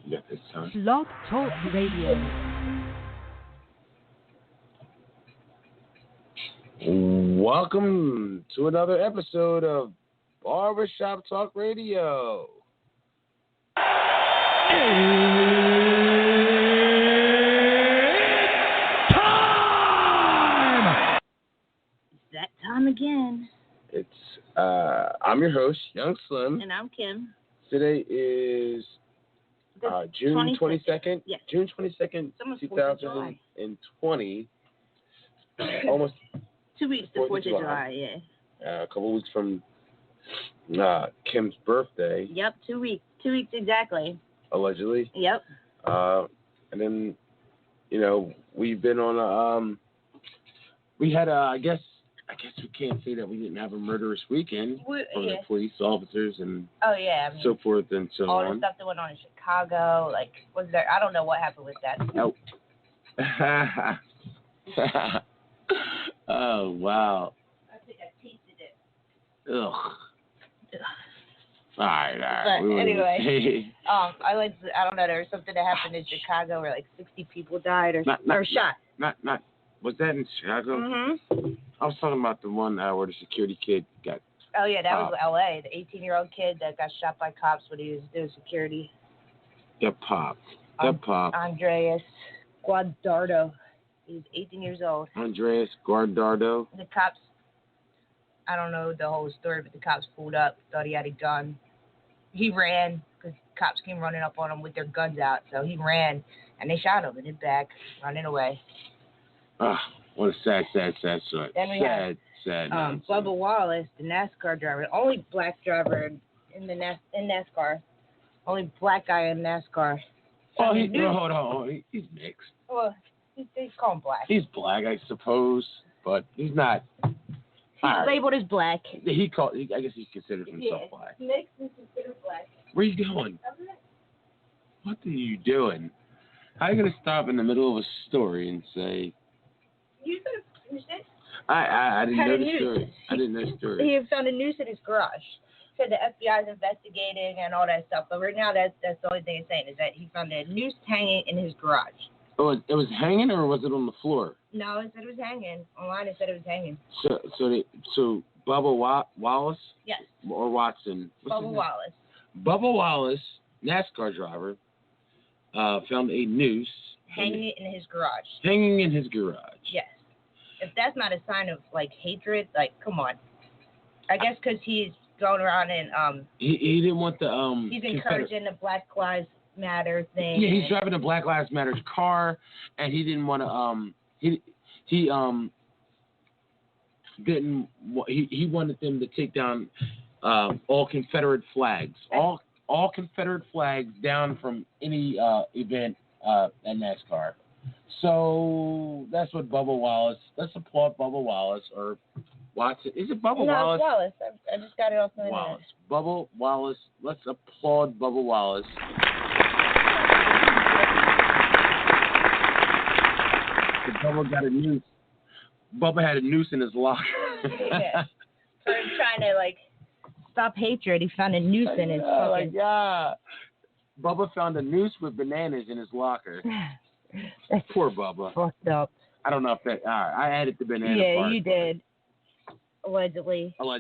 Yeah, this time. Blog Talk Radio. Welcome to another episode of Barbershop Talk Radio. Time! It's that time again. It's I'm your host, Young Slim. And I'm Kim. Today is June 22nd. Yes. June 22nd, 2020. Almost 2 weeks to 4th of July, yeah. A couple weeks from Kim's birthday. Yep, 2 weeks. 2 weeks exactly. Allegedly. Yep. And then, we've been on we had I guess we can't say that we didn't have a murderous weekend from the police officers and so forth and so all on. the stuff that went on in Chicago, like, was there? I don't know what happened with that. Nope. Oh, wow. I think I tasted it. Ugh. All right. But anyway, I don't know, there was something that happened in Chicago where like 60 people died or shot. Not. Was that in Chicago? Mm-hmm. I was talking about the one where the security kid got. Oh yeah, that was L.A. The 18-year-old kid that got shot by cops when he was doing security. Got popped. Andreas Guardardo. He's 18 years old. Andreas Guardardo. The cops, I don't know the whole story, but the cops pulled up, thought he had a gun. He ran because cops came running up on him with their guns out. So he ran, and they shot him in his back, running away. What a sad story. Then we sad. Bubba Wallace, the NASCAR driver, only black driver in NASCAR, only black guy in NASCAR. Oh, hold on. He's mixed. Well, they call him black. He's black, I suppose, but he's not. He's labeled as black. I guess he considered himself black. Mixed and considered black. Where are you going? What are you doing? How are you going to stop in the middle of a story and say... You could have finished it. I didn't know the story. I didn't know the story. He found a noose in his garage. Said the FBI is investigating and all that stuff. But right now, that's the only thing he's saying is that he found a noose hanging in his garage. Oh, it was hanging, or was it on the floor? No, it said it was hanging. Online, it said it was hanging. So Bubba Wallace? Yes. Or Watson? Bubba Wallace. Bubba Wallace, NASCAR driver, found a noose. Hanging in his garage. Hanging in his garage. Yes. If that's not a sign of, like, hatred, like, come on. I guess because he's going around and, He didn't want the, he's encouraging the Black Lives Matter thing. Yeah, he's driving a Black Lives Matter car, and he didn't want to, he wanted them to take down, all Confederate flags. All Confederate flags down from any, event, at NASCAR. So that's what Bubba Wallace. Let's applaud Bubba Wallace or Watson. Is it Bubba Wallace? No, Wallace. I just got it off my Wallace. Bubba Wallace. Let's applaud Bubba Wallace. Bubba got a noose. Bubba had a noose in his locker. Yeah. For him trying to stop hatred, he found a noose in his fucking. Bubba found a noose with bananas in his locker. Poor Bubba. Fucked up. I don't know if that. I added the banana part. Yeah, you did. Allegedly. Found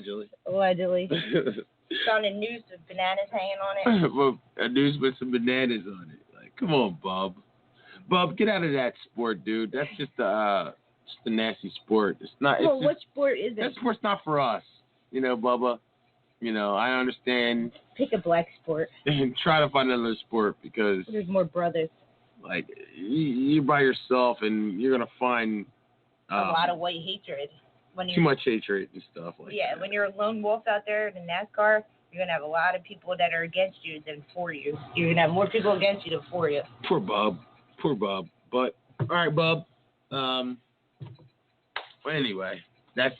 a noose with bananas hanging on it. Well, a noose with some bananas on it. Like, come on, Bub. Bub, get out of that sport, dude. That's just a nasty sport. It's not. Well, what sport is it? That sport's not for us. Bubba. I understand. Pick a black sport. And try to find another sport because there's more brothers. Like, you're by yourself and you're going to find a lot of white hatred. Too much hatred and stuff like that. Yeah, when you're a lone wolf out there in NASCAR, you're going to have a lot of people that are against you than for you. You're going to have more people against you than for you. Poor Bub. But, all right, Bub. Well, anyway, that's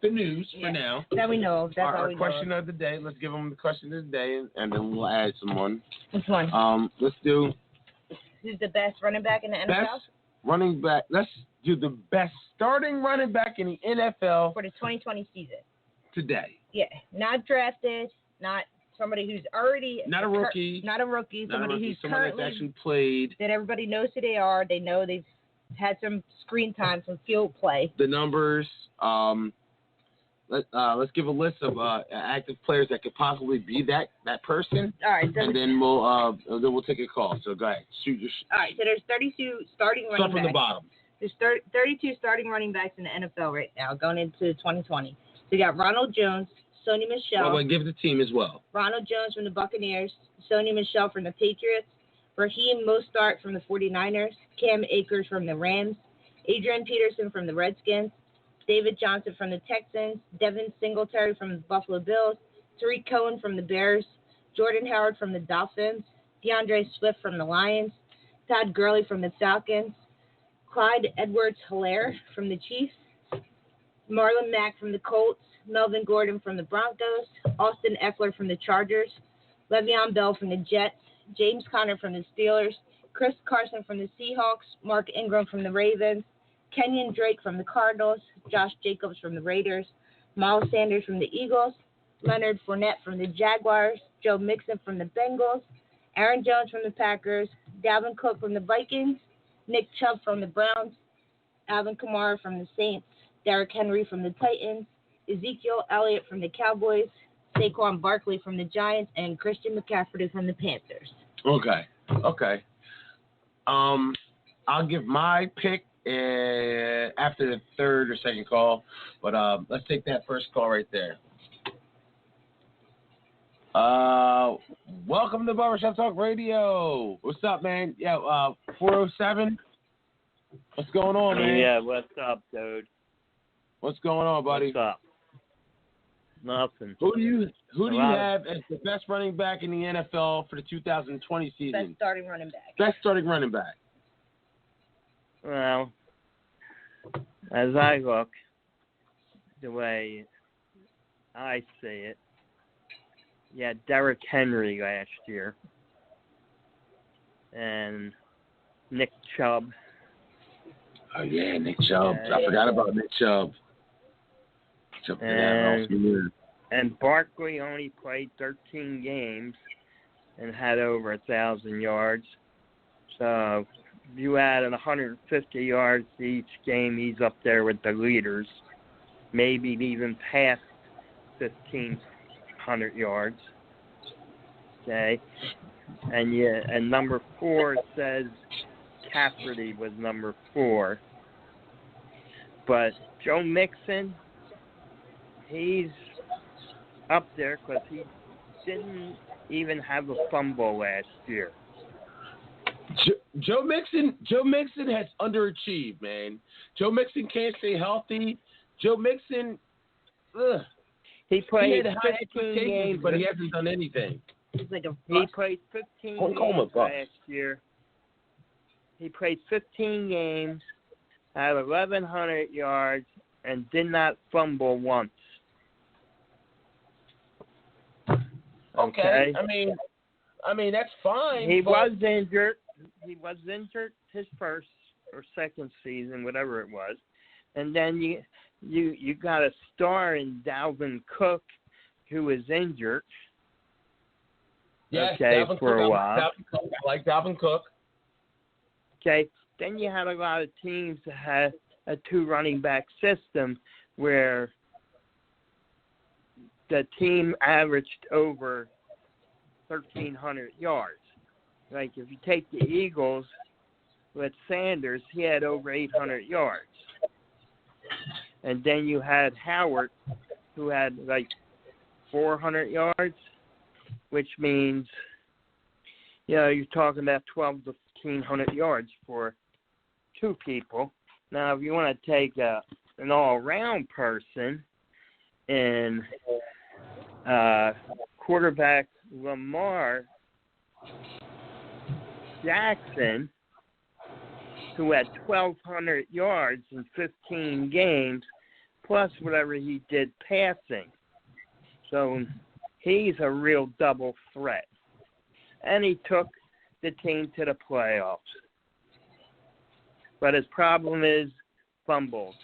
the news for now. That we know of. That's our all we question know of the day. Let's give them the question of the day, and then we'll add someone. Which one? Let's do... Who's the best running back in the NFL? Best running back. Let's do the best starting running back in the NFL for the 2020 season. Today. Yeah, not drafted, not somebody who's already not a rookie, somebody who's someone currently that's actually played. That everybody knows who they are. They know they've had some screen time, some field play. The numbers. Let's give a list of active players that could possibly be that person. All right, so and then we'll take a call. So go ahead, shoot your. All right, so there's 32 starting running backs. Start from the bottom. There's 32 starting running backs in the NFL right now, going into 2020. So you got Ronald Jones, Sony Michel. Well, give the team as well. Ronald Jones from the Buccaneers, Sony Michel from the Patriots, Raheem Mostert from the 49ers, Cam Akers from the Rams, Adrian Peterson from the Redskins, David Johnson from the Texans, Devin Singletary from the Buffalo Bills, Tariq Cohen from the Bears, Jordan Howard from the Dolphins, DeAndre Swift from the Lions, Todd Gurley from the Falcons, Clyde Edwards-Helaire from the Chiefs, Marlon Mack from the Colts, Melvin Gordon from the Broncos, Austin Eckler from the Chargers, Le'Veon Bell from the Jets, James Conner from the Steelers, Chris Carson from the Seahawks, Mark Ingram from the Ravens, Kenyon Drake from the Cardinals, Josh Jacobs from the Raiders, Miles Sanders from the Eagles, Leonard Fournette from the Jaguars, Joe Mixon from the Bengals, Aaron Jones from the Packers, Dalvin Cook from the Vikings, Nick Chubb from the Browns, Alvin Kamara from the Saints, Derrick Henry from the Titans, Ezekiel Elliott from the Cowboys, Saquon Barkley from the Giants, and Christian McCaffrey from the Panthers. Okay. I'll give my pick after the third or second call, but let's take that first call right there. Welcome to Barbershop Talk Radio. What's up, man? Yeah, 407. What's going on, man? Yeah, what's up, dude? What's going on, buddy? What's up? Nothing. Who do you have as the best running back in the NFL for the 2020 season? Best starting running back. Best starting running back. Well, as I look, the way I see it, yeah, Derrick Henry last year, and Nick Chubb. Oh yeah, Nick Chubb. I forgot about Nick Chubb. And Barkley only played 13 games and had over 1,000 yards. So if you add 150 yards each game, he's up there with the leaders, maybe even past 1,500 yards. Okay, and number 4 says Cafferty was number 4, but Joe Mixon, he's up there because he didn't even have a fumble last year. Joe Mixon has underachieved, man. Joe Mixon can't stay healthy. Joe Mixon, he played high 15 games, but he hasn't done anything. He played 15 games last year. He played 15 games, had 1,100 yards, and did not fumble once. Okay. I mean that's fine. He was injured. He was injured his first or second season, whatever it was, and then you got a star in Dalvin Cook, who was injured. Yes, okay, Dalvin for Cook, a while. I like Dalvin Cook. Okay, then you had a lot of teams that had a 2 running back system where the team averaged over 1,300 yards. Like if you take the Eagles with Sanders, he had over 800 yards. And then you had Howard, who had like 400 yards, which means, you're talking about 1,200 to 1,500 yards for 2 people. Now, if you want to take an all-around person and quarterback Lamar Jackson, who had 1,200 yards in 15 games, plus whatever he did passing. So he's a real double threat. And he took the team to the playoffs. But his problem is fumbles.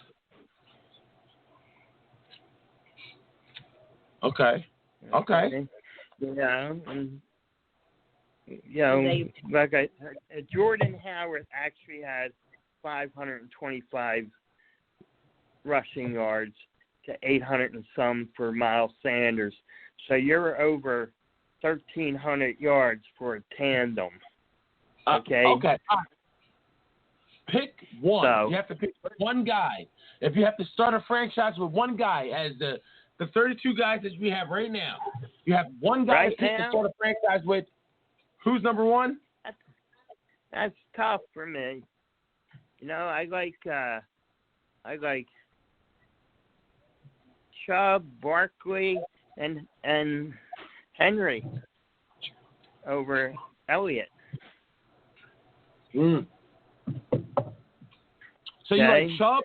Okay. Jordan Howard actually had 525 rushing yards to 800 and some for Miles Sanders. So you're over 1,300 yards for a tandem. Okay? Okay. Pick one. So, you have to pick one guy. If you have to start a franchise with one guy as the 32 guys that we have right now, you have one guy to start a franchise with. Who's number one? That's tough for me. I like Chubb, Barkley, and Henry over Elliott. So you like Chubb?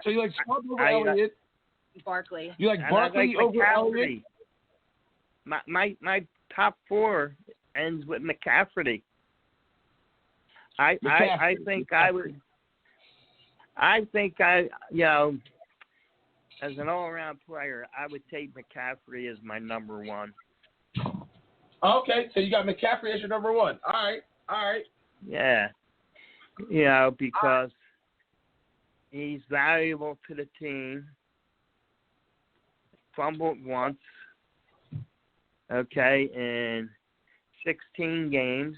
So you like Chubb over Elliott? Barkley. You like Barkley over Elliott? My top four ends with McCaffrey. I think I would. I think as an all-around player, I would take McCaffrey as my number one. Okay, so you got McCaffrey as your number one. All right. Yeah. Because he's valuable to the team. Fumbled once. Okay, in 16 games.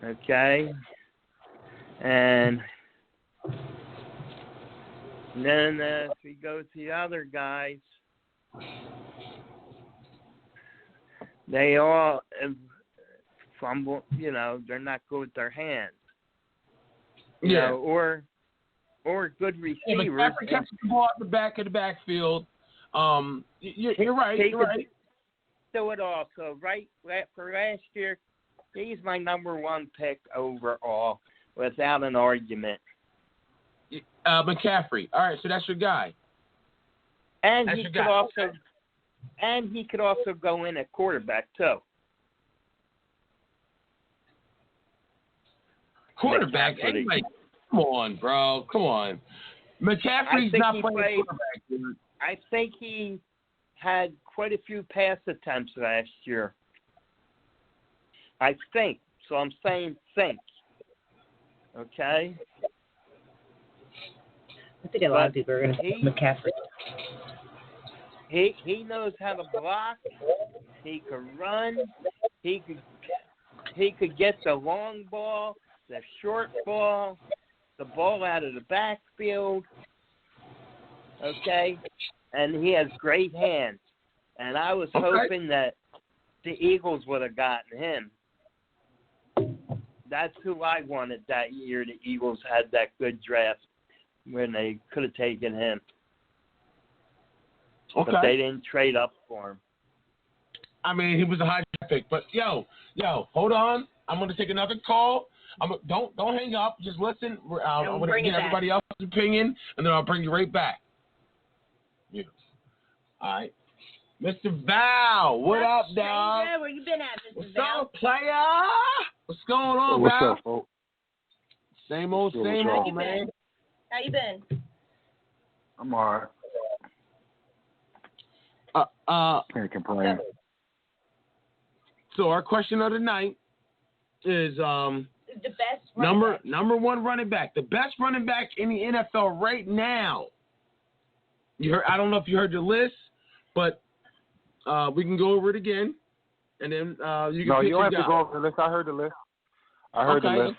Okay. And then if we go to the other guys, they all fumble, they're not good with their hands. Or good receivers. Yeah, McCaffrey catches the ball at the back of the backfield. You're right. So it also, for last year, he's my number one pick overall, without an argument. McCaffrey. All right, so that's your guy. And he could also go in at quarterback too. Quarterback? Anyway, come on, bro. Come on. McCaffrey's not playing quarterback, dude. I think he had quite a few pass attempts last year. I think. So I'm saying think. Okay? I think a lot of people are going to pick McCaffrey. He knows how to block. He can run. He could get the long ball, the short ball, the ball out of the backfield. Okay? And he has great hands. And I was hoping that the Eagles would have gotten him. That's who I wanted that year. The Eagles had that good draft when they could have taken him. Okay. But they didn't trade up for him. I mean, he was a high pick. But, yo, hold on. I'm going to take another call. Don't hang up. Just listen. I'm going to get everybody else's opinion, and then I'll bring you right back. Yeah. All right. Mr. Val, what up, dog? Where you been at, Mr. Val? What's up, player? What's going on, What's Val? up, folks? Same old, man. How you been? I'm all right. Can't complain. So our question of the night is the best number one running back, the best running back in the NFL right now. You heard? I don't know if you heard the list, but we can go over it again, and then you can. No, pick you don't have guy. to go over the list. I heard the list. Okay.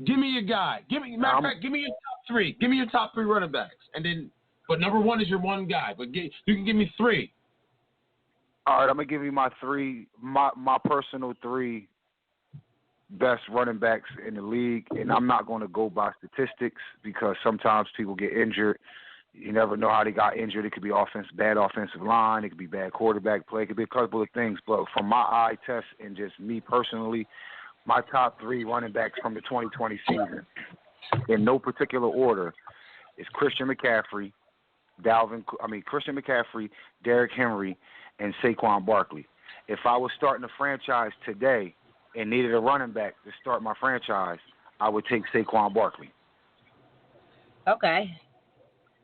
Give me your guy. Matter of fact, give me your top three. Give me your top three running backs, and then. But number one is your one guy. But you can give me three. All right, I'm gonna give you my three, my personal three best running backs in the league, and I'm not going to go by statistics because sometimes people get injured. You never know how they got injured. It could be bad offensive line. It could be bad quarterback play. It could be a couple of things. But from my eye test and just me personally, my top three running backs from the 2020 season, in no particular order, is Christian McCaffrey, Derrick Henry, and Saquon Barkley. If I was starting a franchise today and needed a running back to start my franchise, I would take Saquon Barkley. Okay.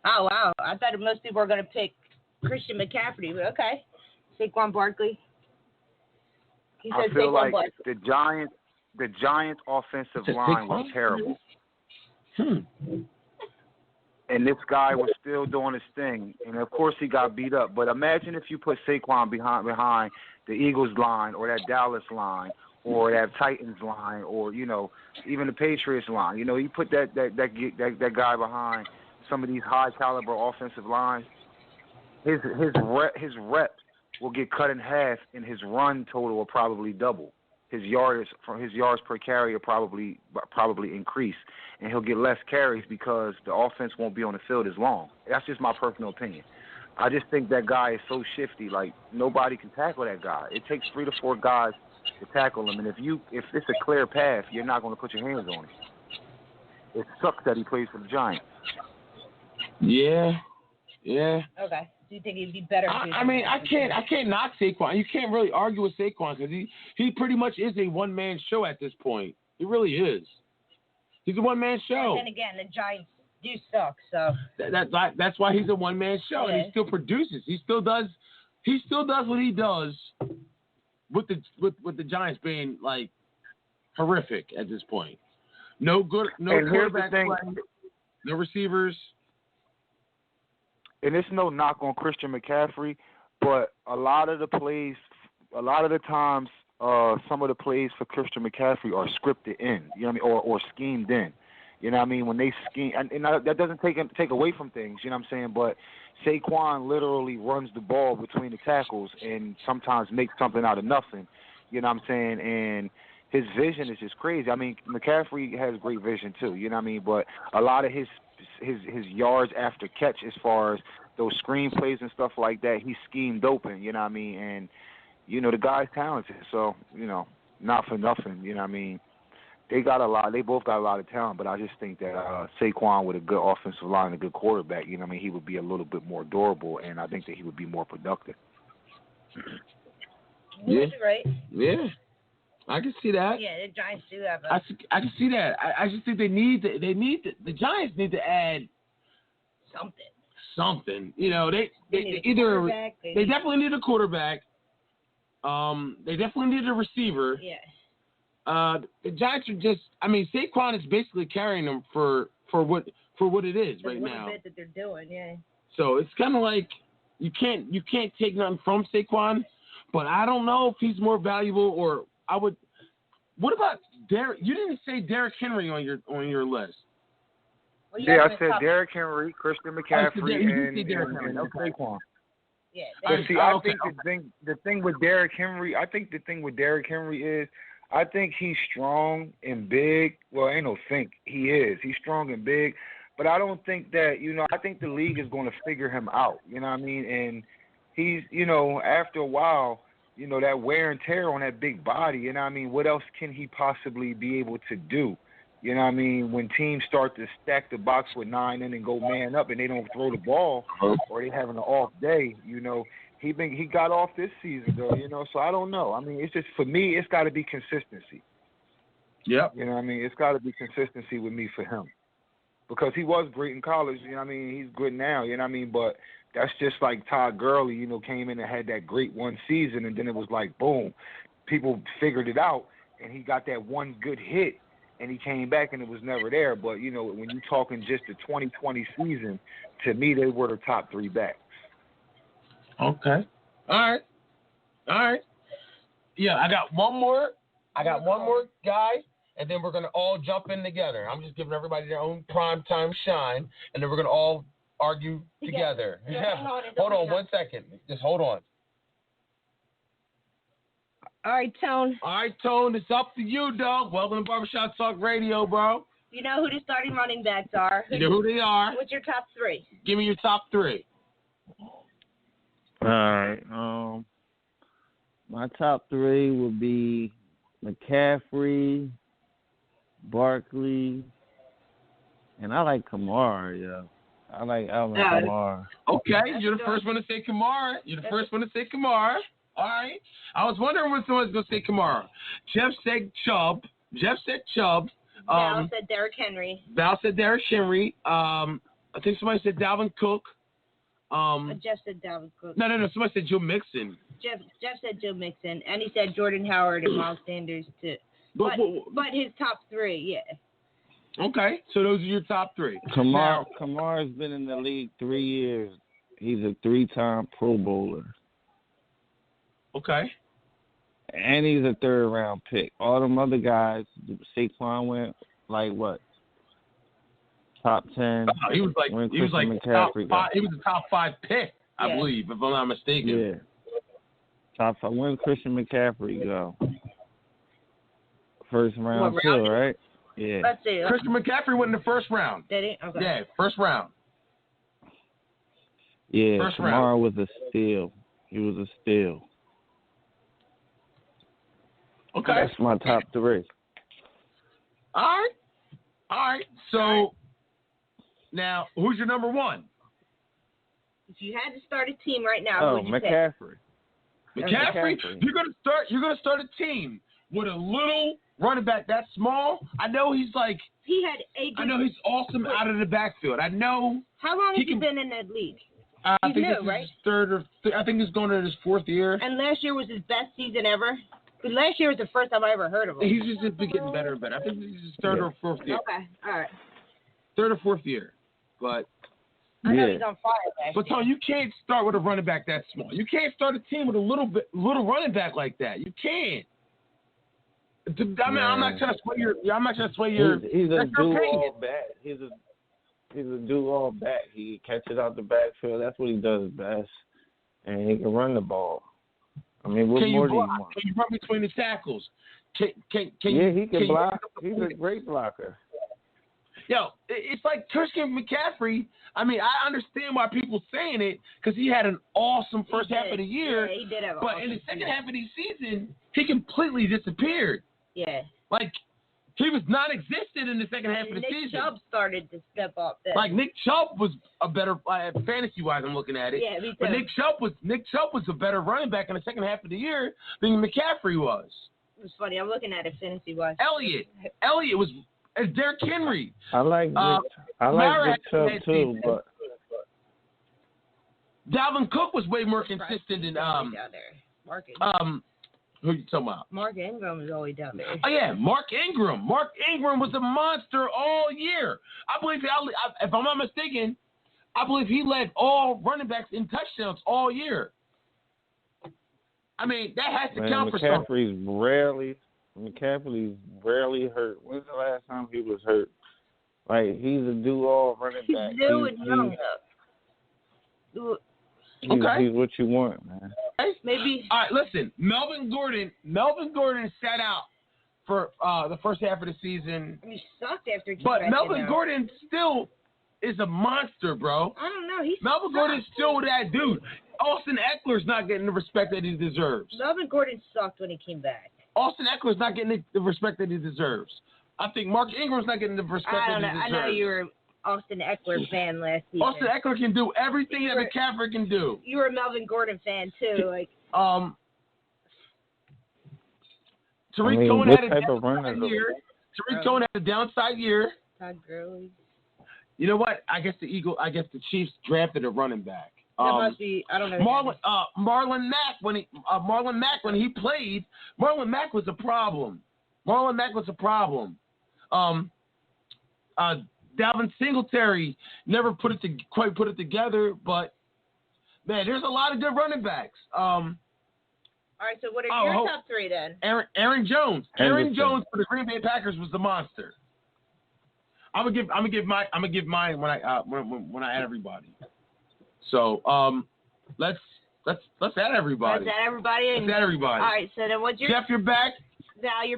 Oh, wow. I thought most people were going to pick Christian McCaffrey, but okay. Saquon Barkley. He I said feel Saquon like Barkley. the Giants' offensive line was terrible. And this guy was still doing his thing. And, of course, he got beat up. But imagine if you put Saquon behind the Eagles line or that Dallas line or that Titans line or, you know, even the Patriots line. You know, you put that guy behind some of these high-caliber offensive lines, his reps will get cut in half and his run total will probably double. His yards per carry will probably increase, and he'll get less carries because the offense won't be on the field as long. That's just my personal opinion. I just think that guy is so shifty. Like, nobody can tackle that guy. It takes 3 to 4 guys to tackle him, and if it's a clear path, you're not going to put your hands on him. It sucks that he plays for the Giants. Yeah. Okay. Do you think he'd be better? I mean, I can't knock Saquon. You can't really argue with Saquon because he pretty much is a one-man show at this point. He really is. He's a one-man show. And then again, the Giants do suck, so that's why he's a one-man show, and he still produces. He still does what he does with the Giants being like horrific at this point. No quarterback play, no receivers. And it's no knock on Christian McCaffrey, but a lot of the times, some of the plays for Christian McCaffrey are scripted in, you know what I mean, or schemed in. You know what I mean? When they scheme, and that doesn't take away from things, you know what I'm saying? But Saquon literally runs the ball between the tackles and sometimes makes something out of nothing, you know what I'm saying? And his vision is just crazy. I mean, McCaffrey has great vision too, you know what I mean? But a lot of his yards after catch, as far as those screen plays and stuff like that, he's schemed open, you know what I mean? And, you know, the guy's talented, so, you know, not for nothing, you know what I mean? They both got a lot of talent, but I just think that Saquon with a good offensive line and a good quarterback, you know what I mean, he would be a little bit more durable, and I think that he would be more productive. Yeah. That's right. Yeah. I can see that. Yeah, the Giants do have I can see that. I just think the Giants need to add something. You know, they definitely need a quarterback. They definitely need a receiver. Yeah. The Giants are just. I mean, Saquon is basically carrying them for what it is right now. The bit that they're doing, yeah. So it's kind of like you can't take nothing from Saquon, but I don't know if he's more valuable or. What about Derek? You didn't say Derrick Henry on your list. Well, I said Derrick Henry, Christian McCaffrey, and Saquon. Yeah. But see, I think the thing with Derrick Henry, is, I think he's strong and big. Well, ain't no think. He is. He's strong and big. But I don't think that, you know, I think the league is going to figure him out. You know what I mean? And he's, you know, after a while, you know, that wear and tear on that big body, you know what I mean? What else can he possibly be able to do? You know what I mean? When teams start to stack the box with 9 and then go man up and they don't throw the ball or they having an off day, you know, he got off this season, though, you know, so I don't know. I mean, it's just, for me, it's got to be consistency. Yep. You know what I mean? It's got to be consistency with me for him. Because he was great in college, you know what I mean? He's good now, you know what I mean? But that's just like Todd Gurley, you know, came in and had that great one season, and then it was like, boom, people figured it out, and he got that one good hit, and he came back, and it was never there. But, you know, when you're talking just the 2020 season, to me, they were the top 3 backs. Okay. All right. Yeah, I got one more guy, and then we're going to all jump in together. I'm just giving everybody their own primetime shine, and then we're going to all argue together. Yeah. Hold on 1 second. Just hold on. All right, Tone. It's up to you, dog. Welcome to Barbershop Talk Radio, bro. You know who the starting running backs are. You know who they are. What's your top 3? Give me your top 3. All right. My top 3 would be McCaffrey, Barkley, and I like Kamara, yeah. I like Alvin Kamara. Okay, you're the first one to say Kamara. All right. I was wondering when someone was going to say Kamara. Jeff said Chubb. Val said Derrick Henry. I think somebody said Dalvin Cook. Jeff said Dalvin Cook. No. Somebody said Joe Mixon. Jeff said Joe Mixon, and he said Jordan Howard and Miles Sanders too. But his top 3, yeah. Okay, so those are your top 3. Kamara's been in the league 3 years. He's a 3-time Pro Bowler. Okay. And he's a 3rd-round pick. All them other guys, Saquon went like what? Top 10. He was like McCaffrey a top 5 pick, I believe, if I'm not mistaken. Yeah. Top 5. When did Christian McCaffrey go? First round too, right? Yeah. Let's see. Christian McCaffrey went in the first round. Did he? Okay. Yeah, first round. Yeah, first Kamara round. was a steal. He was a steal. Okay. That's my top 3. All right. So, now, who's your number 1? If you had to start a team right now, who would you McCaffrey. pick? McCaffrey? You're gonna start a team with a little running back that small. I know he's like. He had a good. I know he's awesome out of the backfield. I know. How long has he been in that league? I He's think new, this is right? his 3rd or I think he's going to his 4th year. And last year was his best season ever. But last year was the first time I ever heard of him. He's just been getting better and better. I think this is his 3rd or 4th year. Okay, all right. 3rd or 4th year, but. I know he's on fire last But Tony, you can't start with a running back that small. You can't start a team with a little running back like that. You can't. I mean, I'm not trying to sway your. He's a do-all back. He's a do-all back. He catches out the backfield. That's what he does best, and he can run the ball. I mean, what more do you want? Can you run between the tackles? Can he can block. He's a great blocker. Yo, it's like Christian McCaffrey. I mean, I understand why people saying it because he had an awesome first half of the year. Yeah, he did have. But in the second half of the season, he completely disappeared. Yeah. Like he was non-existent in the second half of the season. Nick Chubb started to step up. Then. Like Nick Chubb was a better fantasy-wise. I'm looking at it. Yeah, me too. But Nick Chubb was a better running back in the second half of the year than McCaffrey was. It was funny. I'm looking at it fantasy-wise. Elliott was. Derrick Henry. I like Nick Chubb too, but Dalvin Cook was way more consistent than who you talking about? Mark Ingram was always down there. Oh yeah, Mark Ingram. Mark Ingram was a monster all year. I believe if I'm not mistaken, I believe he led all running backs in touchdowns all year. I mean, that has to count for something. McCaffrey's rarely hurt. When's the last time he was hurt? Like, he's a do-all running back. He's new and young enough. He's what you want, man. Maybe. All right, listen. Melvin Gordon sat out for the first half of the season. He sucked after he came But back Melvin in Gordon still is a monster, bro. I don't know. Melvin Gordon's still that dude. Austin Eckler's not getting the respect that he deserves. Melvin Gordon sucked when he came back. Austin Eckler's not getting the respect that he deserves. I think Mark Ingram's not getting the respect that he deserves. I know you were Austin Eckler fan last season. Austin Eckler can do everything that McCaffrey can do. You were a Melvin Gordon fan too, like. Tariq Cohen had a downside year. Tariq Cohen had a downside year. Todd Gurley. You know what? I guess the Chiefs drafted a running back. That must be. I don't know. Marlon Mack when he played, Marlon Mack was a problem. Dalvin Singletary never quite put it together, but man, there's a lot of good running backs. All right, so what are your top three then? Aaron Jones. Aaron Jones for the Green Bay Packers was the monster. I'm gonna give mine when I add everybody. So let's add everybody. Let's add everybody. Let's add everybody. All right, so then what's your Jeff? You're back. Val, you're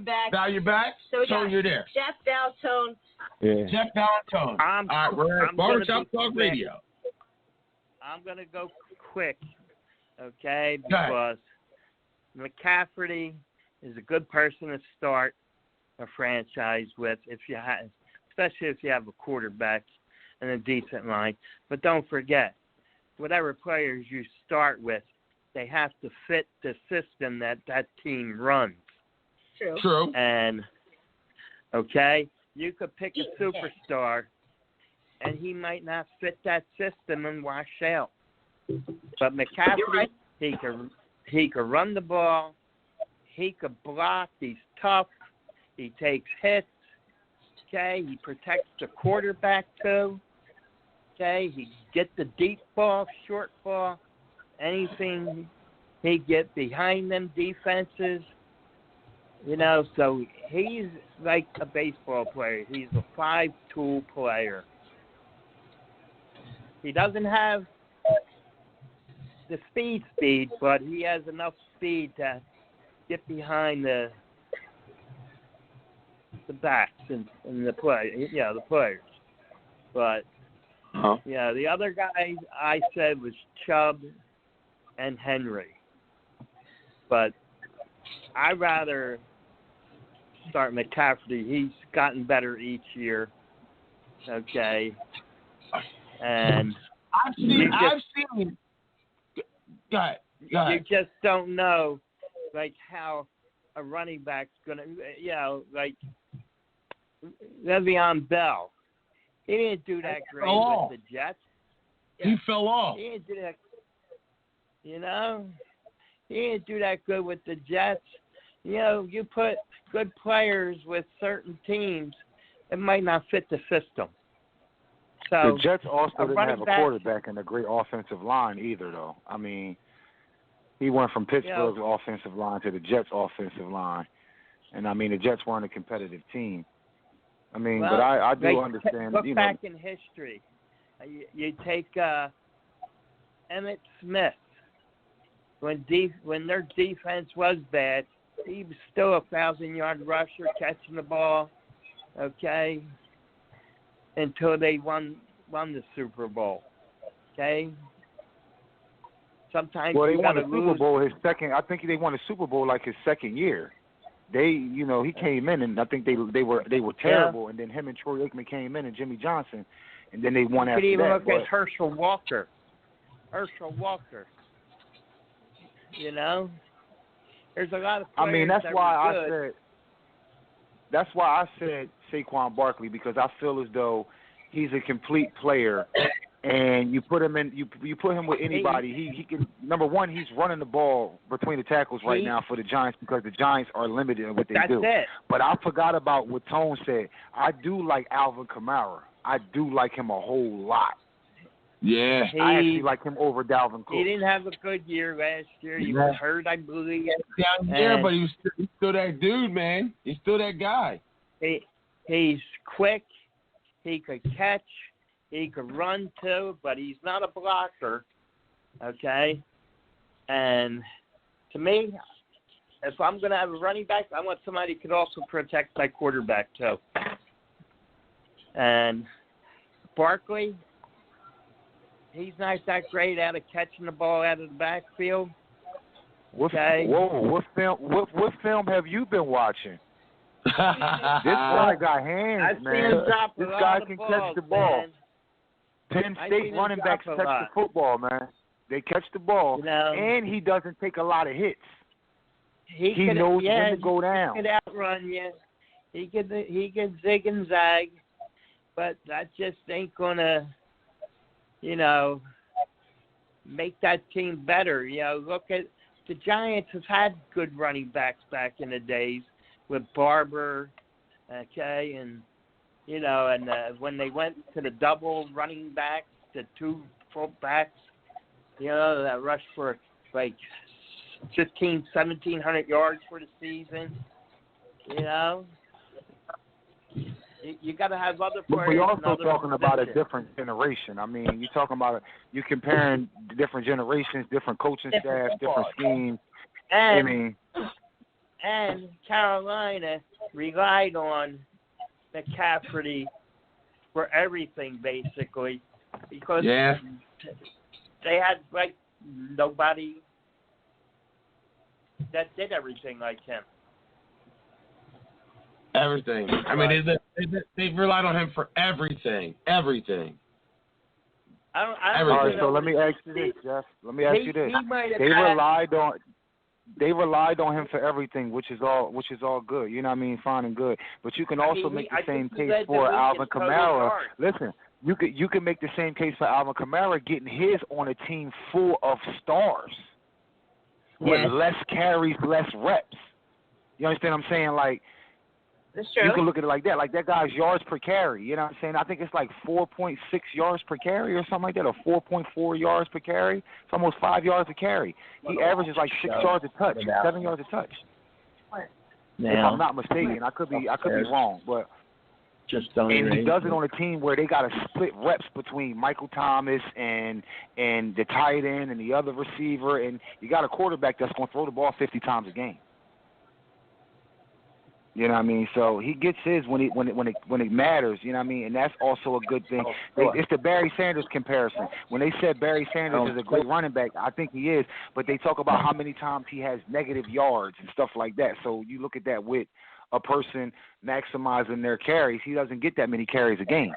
back. So Tone, you're there. Jeff, Val, Tone. Yeah. Jeff, Val, and Tone. All right, we're at Barbershop Talk Radio. I'm gonna go quick, okay? Because McCaffrey is a good person to start a franchise with, especially if you have a quarterback and a decent line. But don't forget, whatever players you start with, they have to fit the system that team runs. True. And, okay, you could pick a superstar, and he might not fit that system and wash out. But McCaffrey, he he could run the ball. He could block. He's tough. He takes hits. Okay, he protects the quarterback too. Okay, he gets the deep ball, short ball, anything he get behind them defenses. You know, so he's like a baseball player. He's a 5-tool player. He doesn't have the speed, but he has enough speed to get behind the backs and the the players. But the other guys I said was Chubb and Henry. But I'd rather start McCaffrey. He's gotten better each year. Okay. And I've seen. Go ahead. You just don't know, like, how a running back's gonna, like Le'Veon Bell. He didn't do that great with the Jets. He fell off. He didn't do that. You know, he didn't do that good with the Jets. You know, you put good players with certain teams, it might not fit the system. So the Jets also didn't have a quarterback and a great offensive line either, though. I mean, he went from Pittsburgh's offensive line to the Jets' offensive line. And, I mean, the Jets weren't a competitive team. I mean, but I do understand. Look back in history. You take Emmitt Smith. When their defense was bad, he was still a 1,000-yard rusher catching the ball, okay, until they won the Super Bowl, okay? Sometimes they won the lose. Super Bowl his second. I think they won the Super Bowl like his second year. He came in and I think they were terrible, and then him and Troy Aikman came in and Jimmy Johnson, and then they won after that. You could even look at Herschel Walker. You know, there's a lot of players. I mean, that's why I said Saquon Barkley, because I feel as though he's a complete player, and you put him in, you put him with anybody. He can. Number one, he's running the ball between the tackles right now for the Giants, because the Giants are limited in what they do. It. But I forgot about what Tone said. I do like Alvin Kamara. I do like him a whole lot. Yeah, I actually like him over Dalvin Cook. He didn't have a good year last year. He was hurt, I believe. Down there, but he's still that dude, man. He's still that guy. He's quick. He could catch. He could run too, but he's not a blocker. Okay? And to me, if I'm going to have a running back, I want somebody who could also protect my quarterback too. And Barkley, he's not that great out of catching the ball out of the backfield. Okay. What film have you been watching? This guy got hands, I've man. seen him drop this guy can balls, catch the ball. Man. Penn State running backs catch the football, man. They catch the ball, and he doesn't take a lot of hits. He knows when to go down. He could outrun you. He could zig and zag, but that just ain't gonna, make that team better. Look at the Giants have had good running backs back in the days with Barber, okay, and when they went to the double running backs, the two full backs, that rushed for like 1,700 yards for the season, You got to have other players. But we're also talking about a positions. different generation. I mean, you're talking about you're comparing different generations, different coaching staffs, different schemes. And Carolina relied on McCaffrey for everything, basically, because they had like nobody that did everything like him. Everything. I mean, they've relied on him for everything. Everything. I All right, so let me ask you this, Jeff. Let me ask you this. They relied on him for everything, which is all good. You know what I mean? Fine and good. But you can also make the same case for Alvin Kamara. Listen, you can make the same case for Alvin Kamara getting his on a team full of stars. with less carries, less reps. You understand what I'm saying? Like, That's true. you can look at it like that. Like, that guy's yards per carry. You know what I'm saying? I think it's like 4.6 yards per carry or something like that, or 4.4 yards per carry. It's almost 5 yards a carry. He averages like 6 yards a touch, 7 yards a touch. If I'm not mistaken. I could be wrong, but and he does it on a team where they got to split reps between Michael Thomas and the tight end and the other receiver, and you got a quarterback that's going to throw the ball 50 times a game. You know what I mean? So he gets his when it matters. You know what I mean? And that's also a good thing. It's the Barry Sanders comparison. When they said Barry Sanders is a great running back, I think he is. But they talk about how many times he has negative yards and stuff like that. So you look at that with a person maximizing their carries. He doesn't get that many carries a game.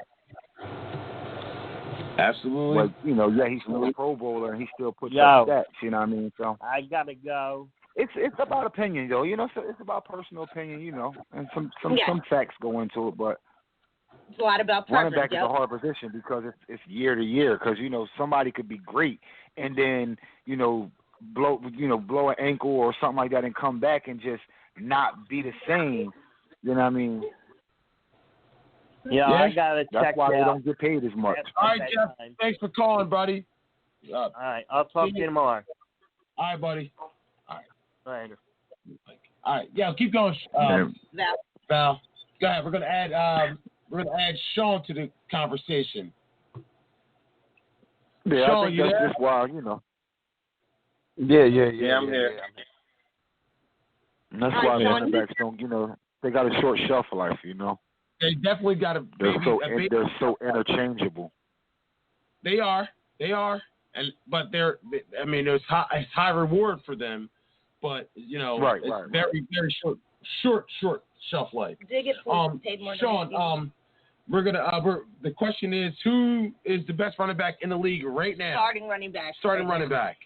Absolutely. But, you know, he's still a Pro Bowler and he still puts up stats. You know what I mean? So I gotta go. It's about opinion, though. You know, so it's about personal opinion. You know, and some facts go into it, but it's a lot about preference. Running back is a hard position because it's year to year. Because you know somebody could be great and then blow an ankle or something like that and come back and just not be the same. You know what I mean? Yeah, I gotta check that. That's why they don't get paid as much. All right, Jeff. Thanks for calling, buddy. All right, I'll talk to you tomorrow. All right, buddy. Later. All right, yeah, keep going. Val, go ahead. We're gonna add Sean to the conversation. Yeah, Sean, I think you that's there? just why Yeah, I'm here. And that's why running backs don't. They got a short shelf life. They definitely got a They're baby. They're so interchangeable. They are, but there's high reward for them. But it's very, very short shelf life. Dig it, please. Paid more Sean, the question is, who is the best running back in the league right now? Starting running back.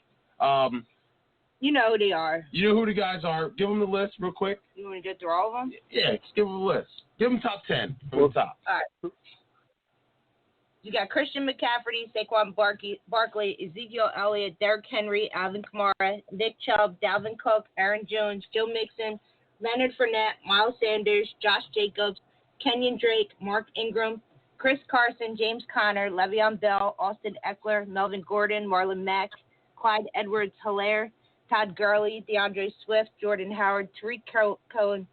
You know who they are. You know who the guys are. Give them the list real quick. You want to get through all of them? Yeah, just give them the list. Give them top 10 from the top. All right. You got Christian McCaffrey, Saquon Barkley, Ezekiel Elliott, Derrick Henry, Alvin Kamara, Nick Chubb, Dalvin Cook, Aaron Jones, Joe Mixon, Leonard Fournette, Miles Sanders, Josh Jacobs, Kenyon Drake, Mark Ingram, Chris Carson, James Conner, Le'Veon Bell, Austin Eckler, Melvin Gordon, Marlon Mack, Clyde Edwards-Helaire, Todd Gurley, DeAndre Swift, Jordan Howard, Tariq Cohen,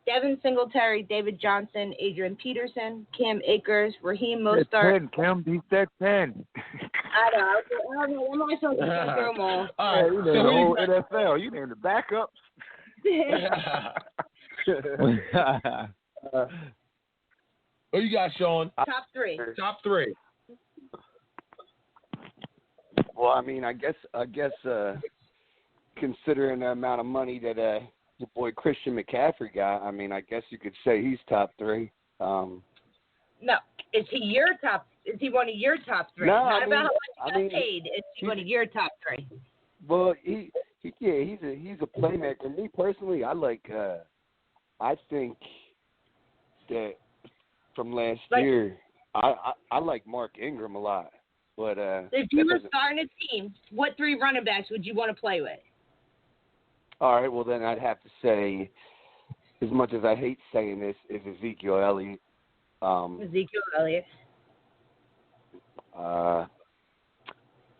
Devin Singletary, David Johnson, Adrian Peterson, Cam Akers, Raheem Mostert. Cam, he said 10. I know. What am I supposed to say through them all? All right. You named the whole NFL. You named the backups. What you got, Sean? Top three. Well, I mean, I guess, considering the amount of money that your boy Christian McCaffrey got, I mean, I guess you could say he's top three. No, is he your top? Is he one of your top three? No, Not about how much he got paid. Is he one of your top three? Well, he's a playmaker. Me personally, I think that from last year, I like Mark Ingram a lot. But if you were starting a team, what three running backs would you want to play with? All right, well then I'd have to say, as much as I hate saying this, is Ezekiel Elliott. Ezekiel Elliott.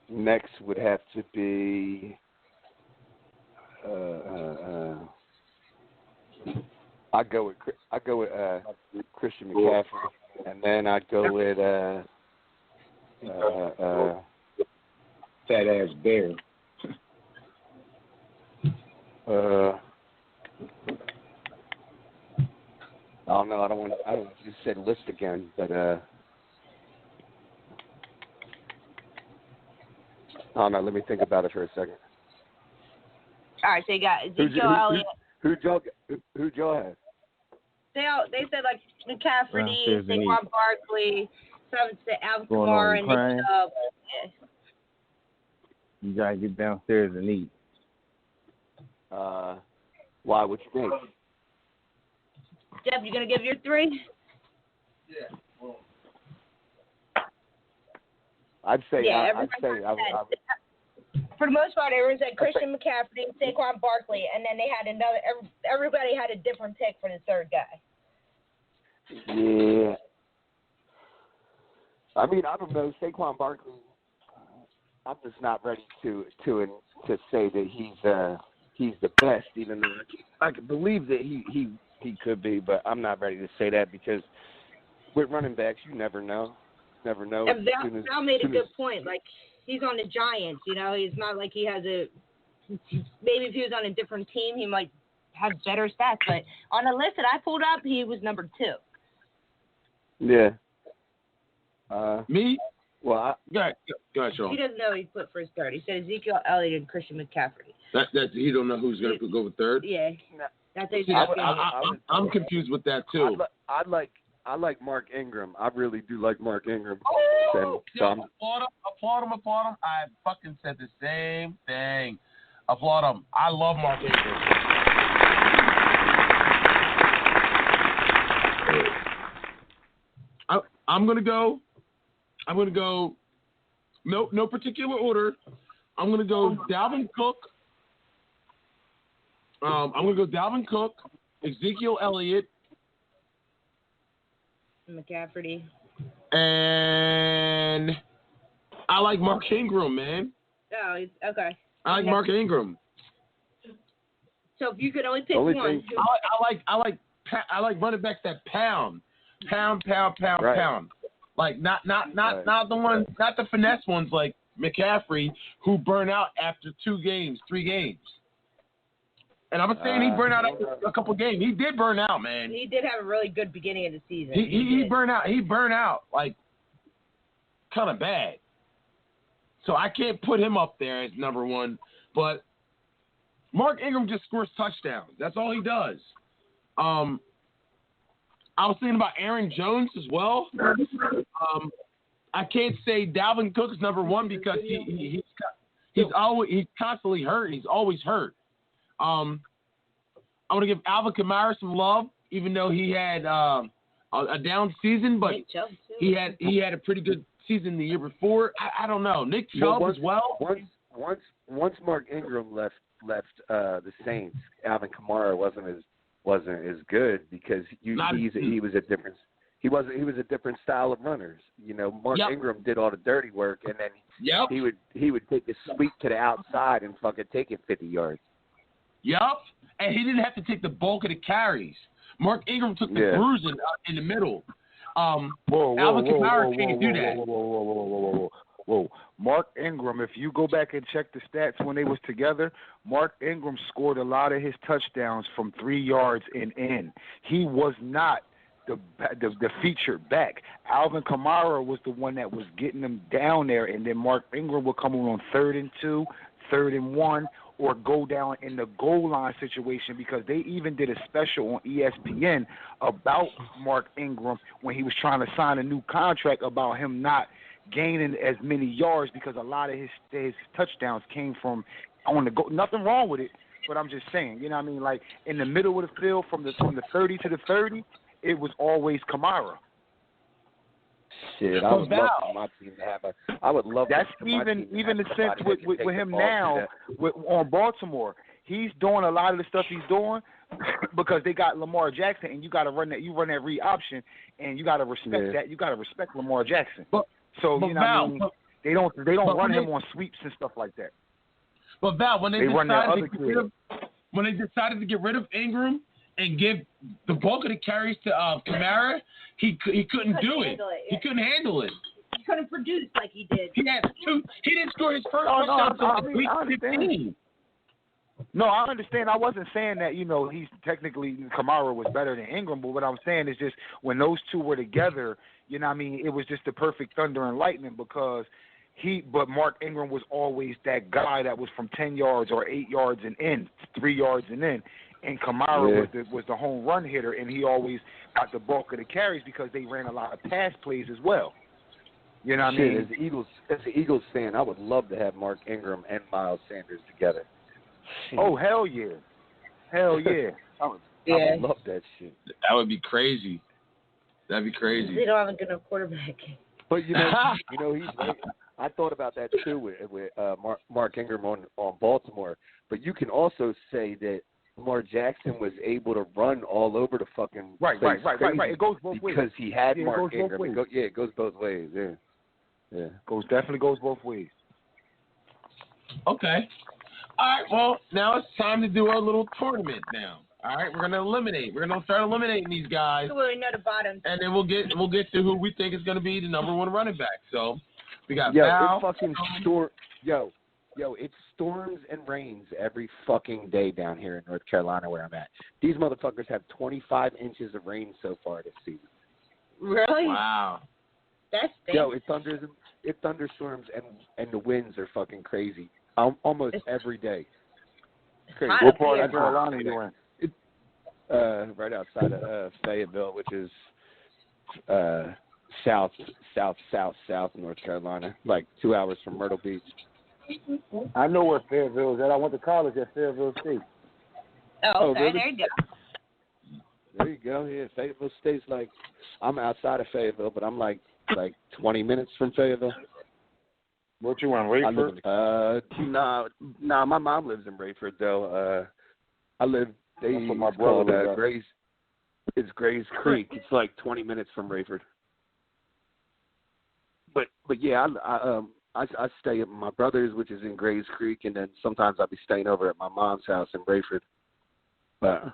Next would have to be I go with Christian McCaffrey, and then I'd go with Fat ass bear. I don't know. I don't want to just say list again, but I don't know. Let me think about it for a second. All right, so you got Ezekiel Elliott. Who Joe has? They said like McCaffrey, Saquon Barkley, some said Alvin Kamara, and Nick Chubb. You gotta get downstairs and eat. Why? What you think? Jeff, you gonna give your three? Yeah. Well, I'd say. Yeah, For the most part, everyone said Christian McCaffrey, Saquon Barkley, and then they had another. Everybody had a different pick for the third guy. Yeah. I mean, I don't know. Saquon Barkley, I'm just not ready to say that he's the best, even though I can believe that he could be, but I'm not ready to say that because with running backs, you never know. Never know. And Val made a good point. Like, he's on the Giants, you know. He's not like he has maybe if he was on a different team, he might have better stats. But on the list that I pulled up, he was number 2. Yeah. Me? Well, Go ahead, Sean. He doesn't know he put first third. He said Ezekiel Elliott and Christian McCaffrey. That he don't know who's going to go with third? Yeah. That's I'm confused with that, too. I like Mark Ingram. I really do like Mark Ingram. Oh, applaud him. I fucking said the same thing. Applaud him. I love Mark Ingram. I'm gonna go. No particular order. I'm gonna go Dalvin Cook. Ezekiel Elliott, McCaffrey. And I like Mark Ingram, man. Oh, okay. I like Mark Ingram. So if you could only pick one, I like running backs that pound. Right. Like not the ones, not the finesse ones like McCaffrey who burn out after 2 games, 3 games. And I'm saying he burned out after a couple games. He did burn out, man. He did have a really good beginning of the season. He burned out. He burned out like kind of bad. So I can't put him up there as number 1. But Mark Ingram just scores touchdowns. That's all he does. I was thinking about Aaron Jones as well. I can't say Dalvin Cook is number 1 because he's constantly hurt. He's always hurt. I'm gonna give Alvin Kamara some love, even though he had a down season, but he had a pretty good season the year before. I don't know. Nick Chubb as well. Once Mark Ingram left the Saints, Alvin Kamara wasn't as good because he was a different. He was a different style of runners. You know, Mark Ingram did all the dirty work, and then he would take a sweep to the outside and fucking take it 50 yards. Yup, and he didn't have to take the bulk of the carries. Mark Ingram took the bruising in the middle. Alvin Kamara can't do that. Whoa. Mark Ingram, if you go back and check the stats when they was together, Mark Ingram scored a lot of his touchdowns from 3 yards and in. He was not the featured back. Alvin Kamara was the one that was getting them down there, and then Mark Ingram would come on 3rd and 2, 3rd and 1, or go down in the goal line situation because they even did a special on ESPN about Mark Ingram when he was trying to sign a new contract about him not gaining as many yards because a lot of his touchdowns came from on the goal. Nothing wrong with it, but I'm just saying, you know what I mean? Like in the middle of the field from the 30 to the 30, it was always Kamara. Shit, I would love for my team to have I would love. That's even the sense with him now on Baltimore. He's doing a lot of the stuff he's doing because they got Lamar Jackson, and you got to run that. You run that read option, and you got to respect that. You got to respect Lamar Jackson. But you know, Val, I mean, they don't run him on sweeps and stuff like that. But Val, when they decided to get rid of Ingram and give the bulk of the carries to Kamara, he couldn't do it. He couldn't handle it. He couldn't produce like he did. He didn't score his first touchdown until week 15. No, I understand. I wasn't saying that, you know, he's technically Kamara was better than Ingram, but what I'm saying is just when those two were together, you know what I mean, it was just the perfect thunder and lightning because but Mark Ingram was always that guy that was from 10 yards or 8 yards and in, 3 yards and in. And Kamara was the home run hitter, and he always got the bulk of the carries because they ran a lot of pass plays as well. You know what I mean? As an Eagles fan, I would love to have Mark Ingram and Miles Sanders together. Oh, hell yeah. Hell yeah. I would love that shit. That would be crazy. That'd be crazy. They don't have a good enough quarterback. But, you know, he's right. I thought about that too with Mark Ingram on Baltimore. But you can also say that Lamar Jackson was able to run all over the fucking Right. It goes both ways. Because he had Mark Ingram. It goes both ways. Yeah. Definitely goes both ways. Okay. All right. Well, now it's time to do our little tournament now. All right. We're gonna eliminate. We're gonna start eliminating these guys. So we know the bottom. And then we'll get to who we think is gonna be the number one running back. So we got Yo, Val. it fucking Yo, it storms and rains every fucking day down here in North Carolina where I'm at. These motherfuckers have 25 inches of rain so far this season. Really? Wow. That's Yo, it thunderstorms and the winds are fucking crazy. Almost every day. It's crazy. What part of Carolina are you in? Right outside of Fayetteville, which is south North Carolina, like 2 hours from Myrtle Beach. I know where Fayetteville is at. I went to college at Fayetteville State. Oh, okay. Really? There you go. There you go. Yeah, Fayetteville State's like, I'm outside of Fayetteville, but I'm like 20 minutes from Fayetteville. What you want, Rayford? Nah, my mom lives in Rayford though. They That's what my call brother it lives at. Grays. It's Grays Creek. It's like 20 minutes from Rayford. But yeah, I stay at my brother's, which is in Grays Creek, and then sometimes I'll be staying over at my mom's house in Rayford. But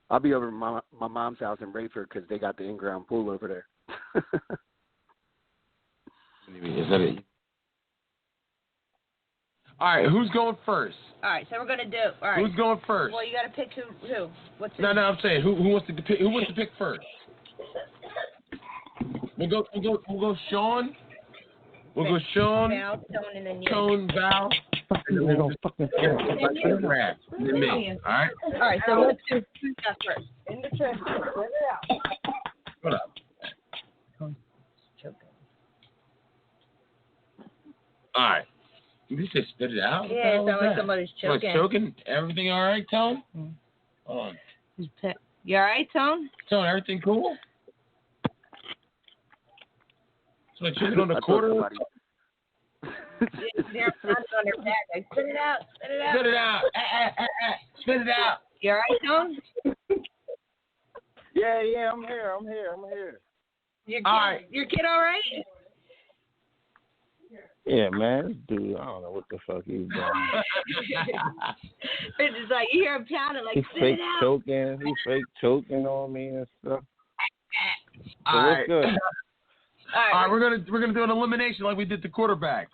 I'll be over at my mom's house in Rayford because they got the in-ground pool over there. Is that it? All right, who's going first? All right, so we're gonna do. All right. Who's going first? Well, you gotta pick who. What's No, I'm saying who wants to pick? Who wants to pick first? We'll go Sean. We'll go Sean. Val, Tone, and then you. Tone, Val. And then we'll go fucking Brad. And then me. All right. All right, so let's do who's got first. In the trenches. What up? All right. You just spit it out? Yeah, it sounds like somebody's choking. Choking? Everything all right, Tone? Mm. Hold on. You all right, Tone? Tone, everything cool? Somebody choking on the quarter? They're on their back. Like, spit it out. Spit it out. Spit it out. Spit it out. You all right, Tone? Yeah, I'm here. Your kid all right? Yeah, man, this dude, I don't know what the fuck he's doing. It's just like you hear him pounding, like He spit fake it out. choking on me and stuff. All right. What's good? All right, we're gonna do an elimination like we did the quarterbacks.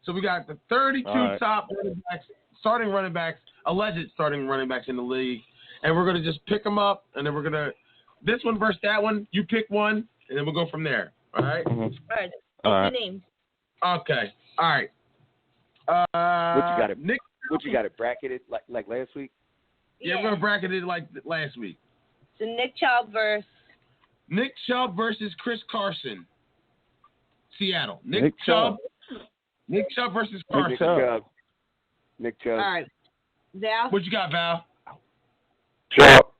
So we got the 32 top running backs, alleged starting running backs in the league, and we're gonna just pick them up, and then we're gonna this one versus that one. You pick one, and then we'll go from there. All right. Mm-hmm. All right. All right. The names. Okay. All right. Nick. What you got it bracketed like last week? Yeah, we're gonna bracket it like last week. So Nick Chubb versus Chris Carson. Seattle. Nick Chubb. Versus Carson. Nick Chubb. All right. Val. What you got, Val? Chubb.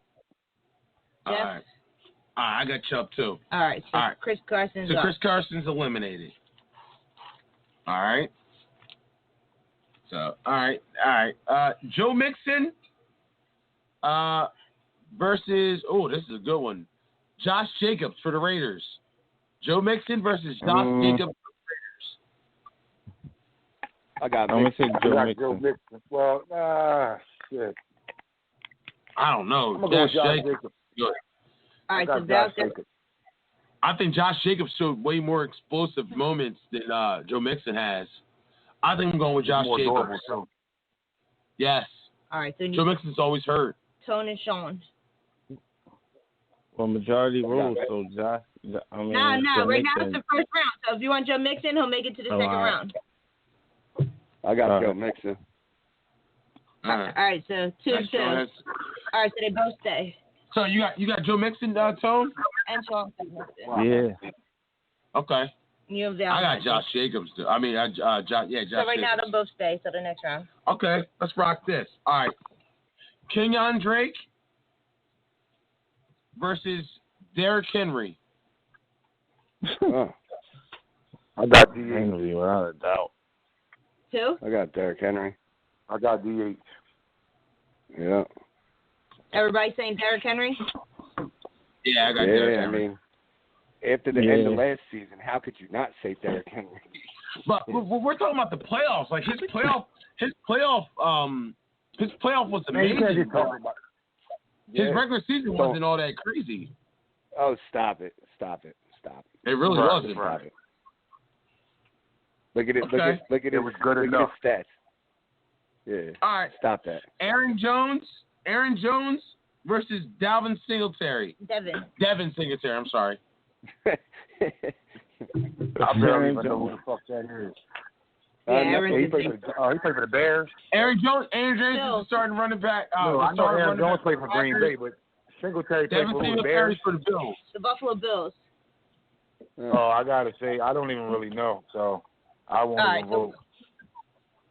All right. I got Chubb too. All right. So All right. Chris Carson's So up. Chris Carson's eliminated. All right. So all right. Joe Mixon versus this is a good one. Josh Jacobs for the Raiders. Joe Mixon versus Josh Jacobs for the Raiders. I got I'm Mixon. gonna take Joe Mixon. Well, shit. I don't know. I'm gonna go with Josh Jacobs. Good. All right. I So got Val's Josh Jacobs. I think Josh Jacobs showed way more explosive moments than Joe Mixon has. I think I'm going with Josh More Jacobs. normal, too. Yes. All right. So Joe Mixon's always hurt. Tone and Sean. Well, majority rules, so Josh. No. Joe Right now Mixon. it's the first round. So if you want Joe Mixon, he'll make it to the second round. I got All Joe right. Mixon. All right. All right. So 2-2. All right. So they both stay. So you got Joe Mixon, Tone? And Sean. Yeah. Okay. You have Val. I got Josh Jacobs. I mean, Josh. Yeah, Josh. So right now Jacobs. they'll both stay. So the next round. Okay, let's rock this. All right. Kenyon Drake versus Derrick Henry. I got DH. Henry, without a doubt. Who? I got Derrick Henry. I got DH. Yeah. Everybody saying Derrick Henry? Yeah, I got Derrick I Henry. mean, after the end of last season, how could you not say Derrick Henry? But we're talking about the playoffs. Like his playoff was amazing. His regular season wasn't all that crazy. Oh, stop it. It really wasn't. Right. Look at it. Okay. Look at It it. was good look enough. at his stats. Yeah. All right. Stop that. Aaron Jones versus Dalvin Singletary. Devin Singletary, I'm sorry. I barely even know who the fuck that is. He played for the Bears. Aaron Jones is the starting running back. No, I know Aaron Jones played for Green Bay, but Singletary played for the Bears. For the Bills. The Buffalo Bills. Oh, I gotta say, I don't even really know, so I won't even vote.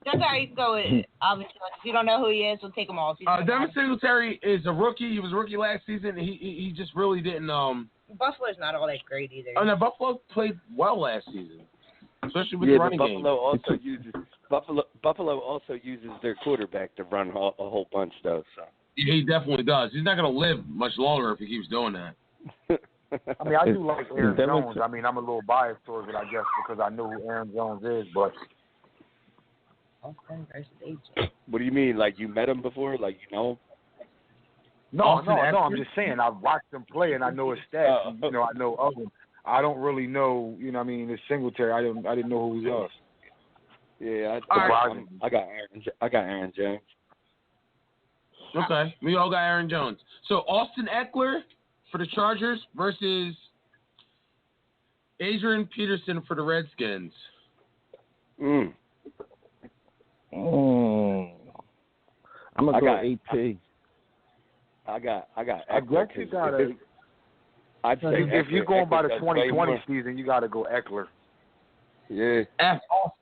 That's all right. You can go with it. Obviously, if you don't know who he is, we'll take him all. Devin Singletary is a rookie. He was a rookie last season. He just really didn't. Buffalo's not all that great either. Oh, no, Buffalo played well last season, especially with the running game. Buffalo also uses their quarterback to run a whole bunch, though. So. Yeah, he definitely does. He's not going to live much longer if he keeps doing that. I mean, I do like Aaron Jones. I mean, I'm a little biased towards it, I guess, because I know who Aaron Jones is, but. What do you mean? Like you met him before? Like you know him? No. I'm just saying I've watched him play and I know his stats. I know of him. I don't really know. You know, what I mean, this Singletary. I didn't know who he was. Yeah, I got Aaron Jones. Okay, we all got Aaron Jones. So Austin Eckler for the Chargers versus Adrian Peterson for the Redskins. I'm gonna go AP. I got. I guess you gotta. I'd say if you're going by the 2020 season, you gotta go Eckler. Yeah.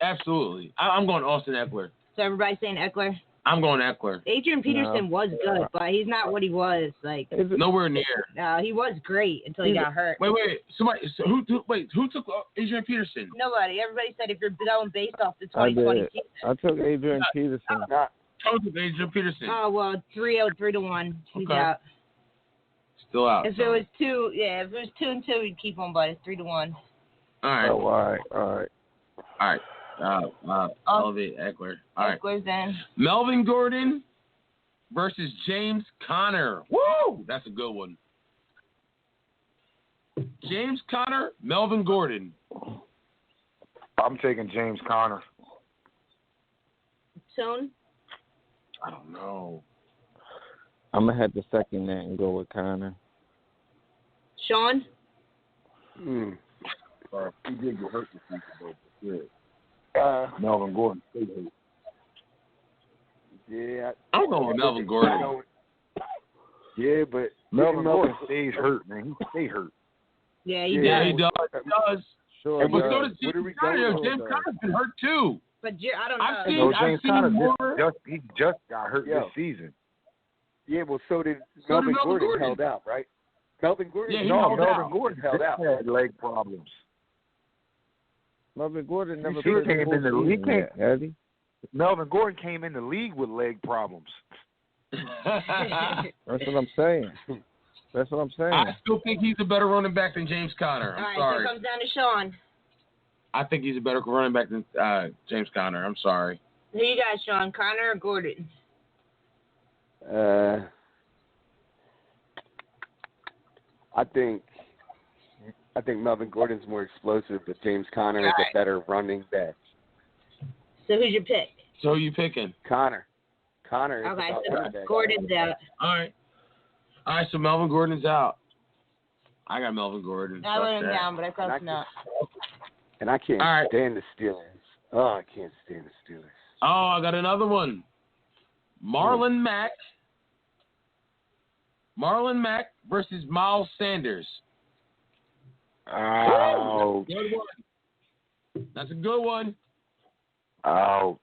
Absolutely. I'm going Austin Eckler. So everybody saying Eckler? I'm going Eckler. Adrian Peterson was good, but he's not what he was. Like nowhere near. No, he was great until he got hurt. Wait. Who took Adrian Peterson? Nobody. Everybody said if you're going based off the 2020 season. I took Adrian Peterson. I took Adrian Peterson. Oh well, 3-1. He's out. Still out. If it was 2-2, we'd keep him, but it's 3-1. All right. Oh, all right. Elevate Eckler. All right. Eckler's then. Melvin Gordon versus James Conner. Woo! That's a good one. James Conner, Melvin Gordon. I'm taking James Conner. Soon? I don't know. I'm going to have to second that and go with Conner. Sean? He did get hurt this week, though. Melvin Gordon. Yeah. I'm going with Melvin Gordon. Yeah, but Melvin Gordon stays hurt, man. He stay hurt. Yeah, he does. He does. Sure. But so does James Conner. James Conner's been hurt too. But I don't know. James Conner just got hurt this season. Yeah, well, so did Melvin Gordon held out, right? Melvin Gordon. Melvin Gordon held out. He had leg problems. Melvin Gordon never came in the league. Melvin Gordon came in the league with leg problems. That's what I'm saying. I still think he's a better running back than James Conner. I'm sorry. So it comes down to Sean. I think he's a better running back than James Conner. I'm sorry. Who you got, Sean? Conner or Gordon? I think Melvin Gordon's more explosive, but James Conner is a better running back. So who's your pick? So who you picking? Conner. Okay, so Gordon's out. All right, so Melvin Gordon's out. I got Melvin Gordon. I wrote him down, but I crossed him out. And I can't stand the Steelers. Oh, I can't stand the Steelers. Oh, I got another one. Marlon Mack versus Miles Sanders. Ouch. Good one. That's a good one. Ouch.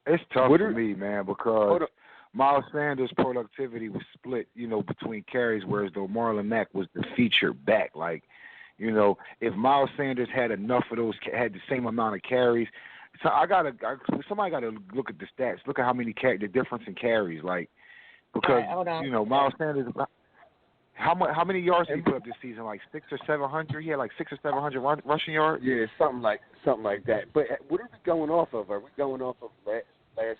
It's tough for me, man, because Miles Sanders' productivity was split, between carries, whereas though Marlon Mack was the featured back. Like, You know, if Miles Sanders had enough of those, had the same amount of carries, so somebody gotta look at the stats. Look at how many the difference in carries, like because you know Miles Sanders. How many yards did he put up this season? Like 600 or 700. He had like 600 or 700 rushing yards. Yeah, something like that. But what are we going off of? Are we going off of last year?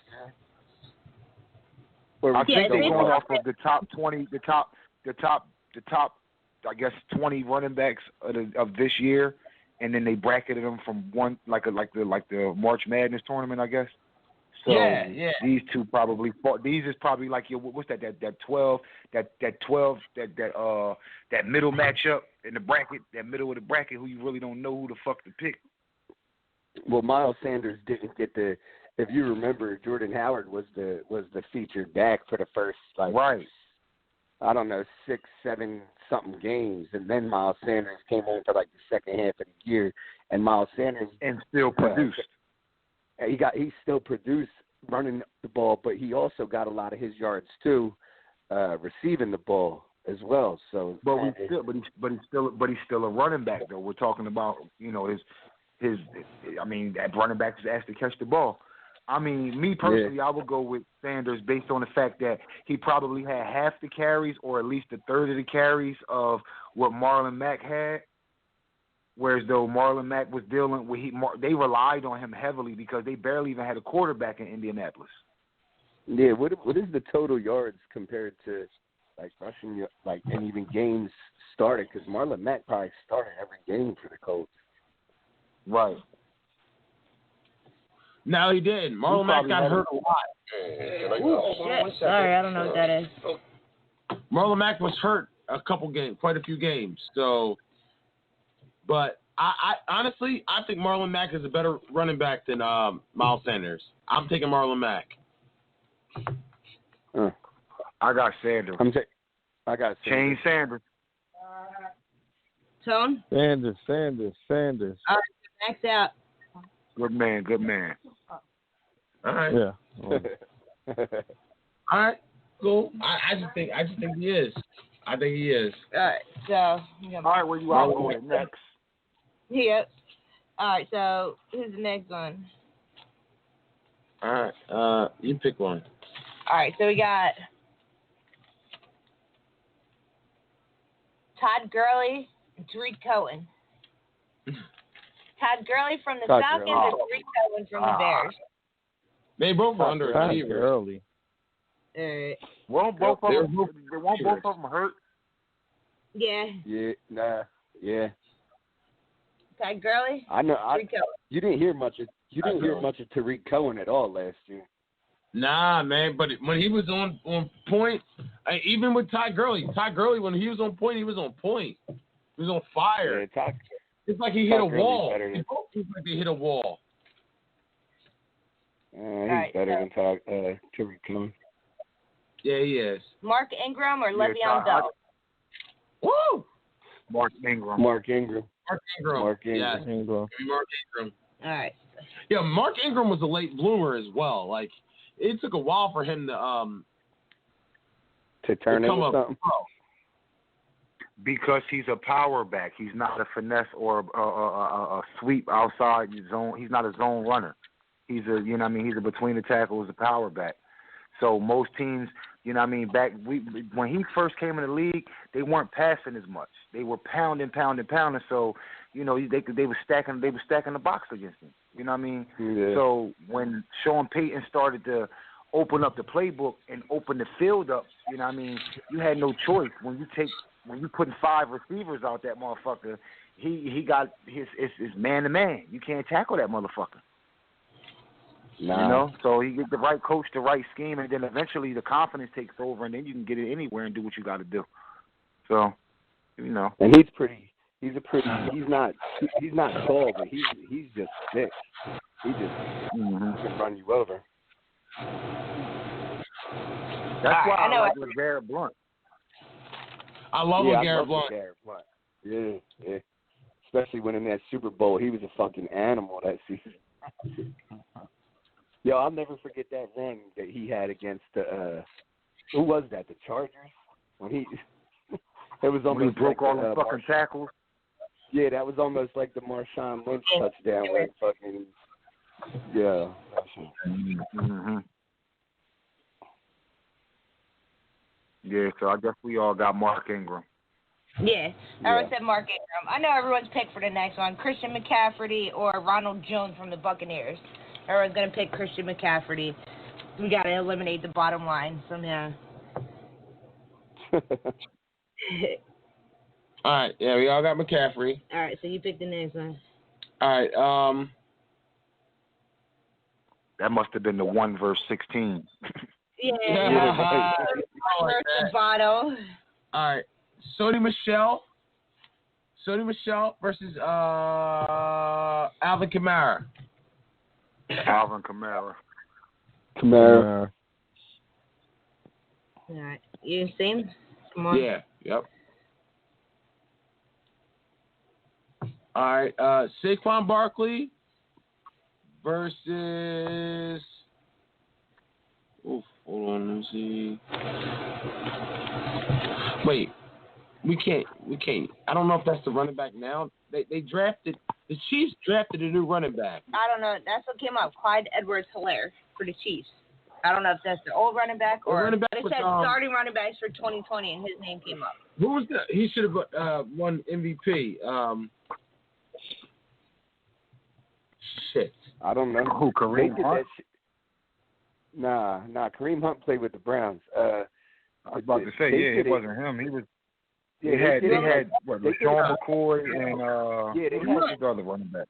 I think they're going off of the top 20, the top, I guess 20 running backs of this year, and then they bracketed them from one like the March Madness tournament, I guess. So these two probably these is probably like what's that 12 that middle matchup in the bracket, that middle of the bracket, who you really don't know who the fuck to pick. Well, Miles Sanders didn't get the. If you remember, Jordan Howard was the featured back for the first I don't know 6, 7 something games, and then Miles Sanders came in for like the second half of the year, and Miles Sanders still produced. He still produced running the ball, but he also got a lot of his yards too, receiving the ball as well. So, he's still a running back though. We're talking about his. I mean, that running back is asked to catch the ball. I mean, me personally, I would go with Sanders based on the fact that he probably had half the carries or at least a third of the carries of what Marlon Mack had. Whereas though Marlon Mack was dealing with, they relied on him heavily because they barely even had a quarterback in Indianapolis. Yeah, what is the total yards compared to like rushing, like and even games started? Because Marlon Mack probably started every game for the Colts. Right. No, he didn't. Marlon Mack got hurt a lot. Sorry, I don't know what that is. Marlon Mack was hurt quite a few games. So, but I honestly, I think Marlon Mack is a better running back than Miles Sanders. I'm taking Marlon Mack. I got Sanders. I got Shane Sanders. Tone? Sanders. All right, Max out. Good man. All right. Yeah. All right. Cool. I just think he is. I think he is. All right. So. All right. Where you out going next? Yep. All right. So who's the next one? All right. You pick one. All right. So we got Todd Gurley and Tariq Cohen. Todd Gurley from the Falcons and Tariq Cohen from the Bears. They both were underachievers. Early. All right. Won't both of them hurt? Yeah. Yeah. Todd Gurley. I know. Tariq Cohen. You didn't hear much of Tariq Cohen at all last year. Nah, man. But when he was on point, even with Todd Gurley, when he was on point, he was on point. He was on fire. Yeah, it's like he hit a wall. It's like they hit a wall. He's better than Tariq Cohen. Yeah, he is. Mark Ingram or Le'Veon Bell? Woo! Mark Ingram. Yes. Ingram. Mark Ingram. All right. Yeah, Mark Ingram was a late bloomer as well. Like, it took a while for him to turn into something. Because he's a power back. He's not a finesse or a sweep outside zone. He's not a zone runner. He's a he's a between the tackles, a power back. So most teams, when he first came in the league, they weren't passing as much. They were pounding. So, they were stacking the box against him. You know what I mean? Yeah. So when Sean Payton started to open up the playbook and open the field up, you had no choice. When you putting 5 receivers out that motherfucker, he got his man to man. You can't tackle that motherfucker. Nah. So you get the right coach, the right scheme, and then eventually the confidence takes over, and then you can get it anywhere and do what you got to do. So, And he's not tall, but he's just thick. He just can run you over. That's why I like Garrett Blunt. I love Garrett Blunt. Yeah. Especially when in that Super Bowl, he was a fucking animal that season. Yo, I'll never forget that run that he had against who was that? The Chargers? When it was almost when he broke like all the fucking tackles. Yeah, that was almost like the Marshawn Lynch touchdown where fucking yeah. Mm-hmm. Yeah, so I guess we all got Mark Ingram. Yeah, everyone said Mark Ingram. I know everyone's pick for the next one, Christian McCaffrey or Ronald Jones from the Buccaneers. Everyone's going to pick Christian McCaffrey. We got to eliminate the bottom line somehow. All right, yeah, we all got McCaffrey. All right, so you pick the next one. All right, That must have been the 1 verse 16. Yeah. Bottle. All right, Sony Michel versus Alvin Kamara. Alvin Kamara. Kamara. All right, you same? Come on. Yeah, yep. All right, Saquon Barkley versus. Oof, hold on, let me see. Wait, we can't. I don't know if that's the running back now. They drafted. The Chiefs drafted a new running back. I don't know. That's what came up. Clyde Edwards-Helaire for the Chiefs. I don't know if that's the old running back or. Running back but it was, said starting running backs for 2020, and his name came up. Who was that? He should have won MVP. Shit. I don't know. Who, Kareem Hunt? Nah, Kareem Hunt played with the Browns. I was about to say, it wasn't him. He was. Yeah, they had LaShawn McCoy and they had the other running back.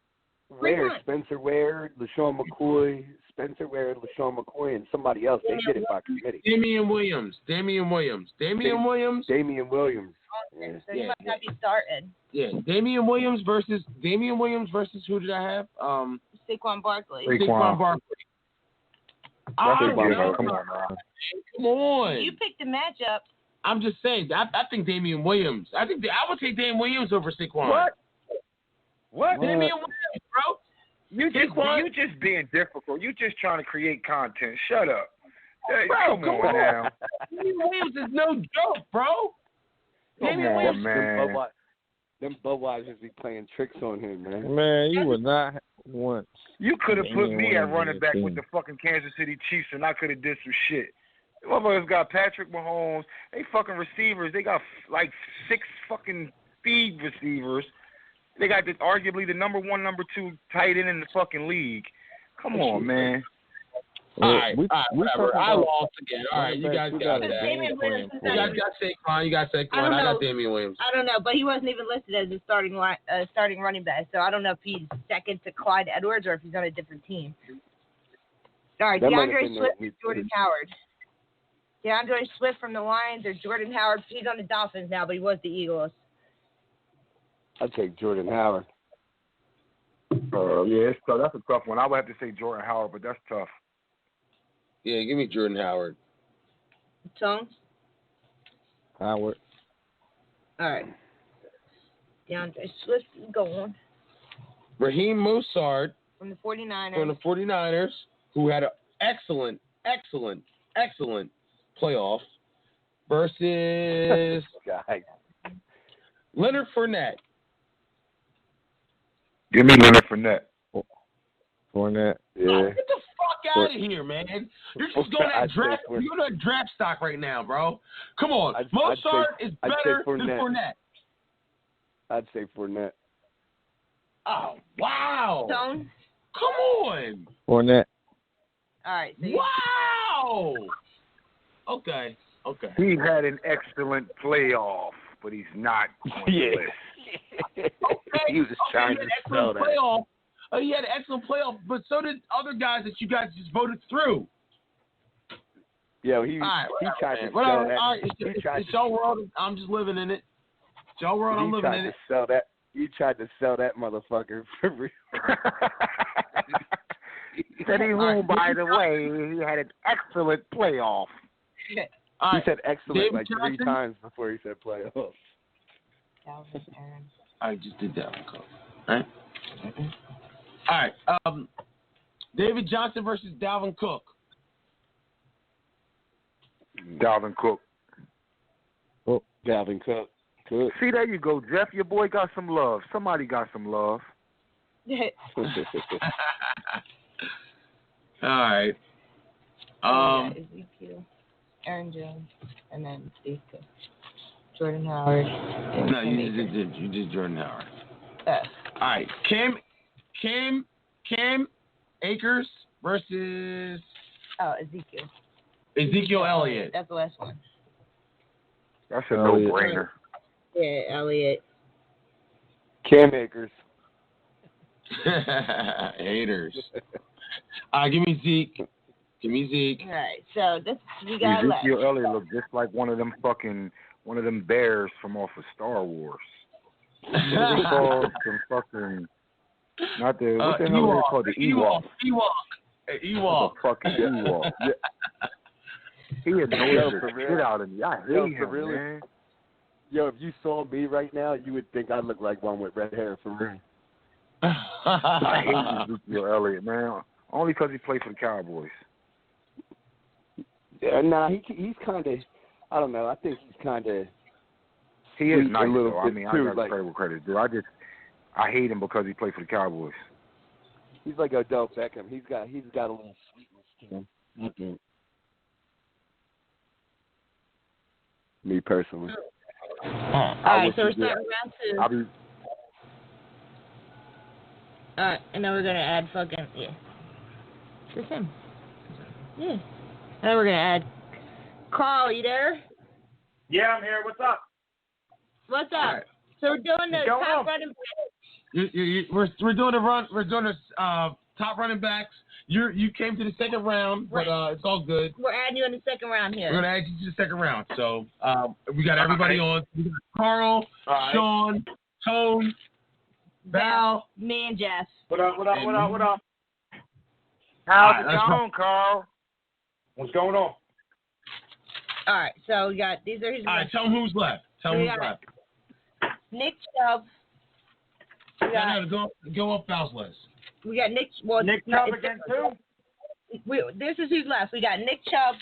Spencer Ware, LaShawn McCoy, and somebody else. They did it by committee. Damian Williams. Yeah. So he must not be starting. Yeah, Damian Williams versus who did I have? Saquon Barkley. Saquon Barkley. Come on. You picked the matchup. I'm just saying. I think Damian Williams. I would take Damian Williams over Saquon. What? Damian Williams, bro. You just being difficult. You just trying to create content. Shut up. Hey, come on now. Damian Williams is no joke, bro. Damian Williams, man. Them Budweisers be playing tricks on him, man. Man, you would not want. You could have put me at running back with the fucking Kansas City Chiefs, and I could have did some shit. Motherfuckers got Patrick Mahomes. They fucking receivers. They got like 6 fucking feed receivers. They got arguably the number 1, number 2 tight end in the fucking league. Come on, man. All right, whatever. I lost again. All right, you guys got that. You guys got Saquon. You got Saquon. I got Damian Williams. I don't know, but he wasn't even listed as a starting running back, so I don't know if he's second to Clyde Edwards or if he's on a different team. All right, DeAndre Swift or Jordan Howard. DeAndre Swift from the Lions or Jordan Howard. He's on the Dolphins now, but he was the Eagles. I'd take Jordan Howard. Yeah, that's a tough one. I would have to say Jordan Howard, but that's tough. Yeah, give me Jordan Howard. Tones? Howard. All right. DeAndre Swift is going. Raheem Mostert from the 49ers. Who had an excellent playoff versus Leonard Fournette. Give me Leonard Fournette. Fournette. Yeah. Oh, get the fuck out of here, man. You're just going at draft. You're going at draft stock right now, bro. Come on. Mostert is better than Fournette. I'd say Fournette. Oh, wow. Stone? Come on. Fournette. All right. So wow. Okay. He had an excellent playoff, but he's not on the list. He was trying to sell that. Playoff. He had an excellent playoff, but so did other guys that you guys just voted through. Yeah, he tried to sell that. All right, it's your world. I'm just living in it. It's your world. I'm living in it. He tried to sell that motherfucker for real. Teddy Room, by the way, he had an excellent playoff. He said excellent like 3 times before he said playoff. I just did that one. All right. All right. David Johnson versus Dalvin Cook. Dalvin Cook. Oh, Dalvin Cook. Good. See, there you go, Jeff. Your boy got some love. Somebody got some love. All right. Ezekiel, Aaron Jones, and then Steve Cook. Jordan Howard. No, you did Jordan Howard. All right. Cam Akers versus Ezekiel Elliott. That's the last one. That's a no-brainer. Yeah, Elliott. Cam Akers. Haters. Give me Zeke. All right, so we got Ezekiel left. Elliott looked just like one of them bears from off of Star Wars. What they called some fucking what the hell are they called? The Ewok. Ewok. The fucking Ewok. Yeah. He annoyed the shit out of me. I hate him, really? man. Yo, if you saw me right now, you would think I look like one with red hair, for real. I hate Ezekiel Elliott, man. Only because he played for the Cowboys. Yeah, nah, he's kind of, I don't know. I think he's kind of. He is nice, a little though. I mean, too, I got credit where credit due. I hate him because he played for the Cowboys. He's like Odell Beckham. He's got a little sweetness to him. Mm-hmm. Me personally. All right, so we're starting round 2. All right, and then we're gonna add just him. Yeah. And then we're gonna add Carl. You there? Yeah, I'm here. What's up? What's up? Right. So we're doing the top running backs. We're doing the run. We're doing the top running backs. You came to the second round, but it's all good. We're adding you in the second round here. We're gonna add you to the second round. So we got everybody on. We got Carl, Sean, Tone, Val, me, and Jeff. What up? How's it going, Carl? What's going on? All right, so we got these are his. All right, tell them who's left. Nick Chubb. Go up Val's list. We got Nick. Nick Chubb again too. This is who's left. We got Nick Chubb.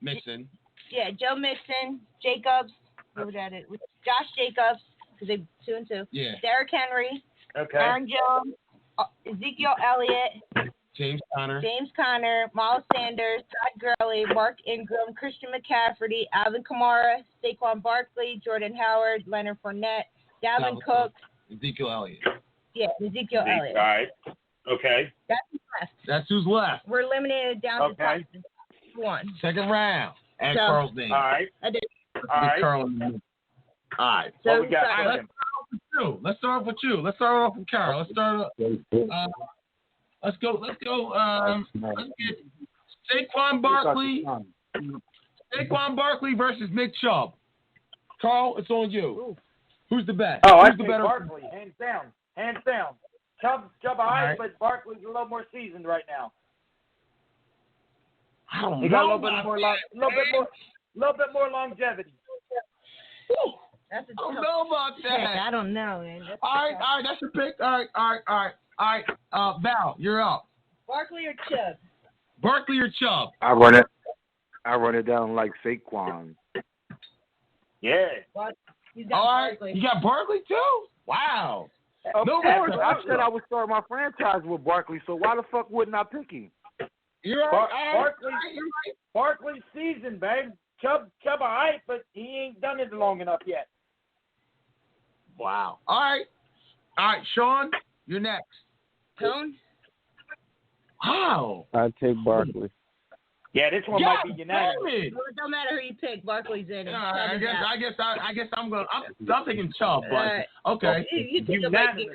Mixon. Yeah, Joe Mixon, Jacobs. What was that? Josh Jacobs, because they 2 and 2. Yeah. Derrick Henry. Okay. Aaron Jones. Ezekiel Elliott. James Conner. Miles Sanders. Todd Gurley. Mark Ingram. Christian McCaffrey. Alvin Kamara. Saquon Barkley. Jordan Howard. Leonard Fournette. Dalvin Cook. Ezekiel Elliott. Yeah, Ezekiel Elliott. All right. Okay. That's who's left. That's who's left. We're eliminated down to top 1. Second round. Add Carl's name. All right. I did. All right. All right. So what we got? Let's start off with you. Let's start off with Carl. Let's go. Let's get Saquon Barkley. Saquon Barkley versus Nick Chubb. Carl, it's on you. Ooh. Who's the best? Oh, Who's I the think better? Barkley, hands down. Chubb high, but Barkley's a little more seasoned right now. I don't He got know a little bit more longevity. That's a I don't know about that. I don't know, man. All right, that's your pick. All right. Val, you're up. Barkley or Chubb? Barkley or Chubb? I run it down like Saquon. Yeah. You got All right. Barkley. You got Barkley too? Wow. No I more. said I would start my franchise with Barkley, so why the fuck wouldn't I pick him? You're right. Barkley's seasoned, babe. Chubb a hype, but he ain't done it long enough yet. Wow. All right, Sean, you're next. Tone? Wow. I'd take Barkley. Yeah, this one might be unanimous. Well, it don't matter who you pick. Barkley's in it. I guess I'm thinking Chubb, but okay. You took a Viking.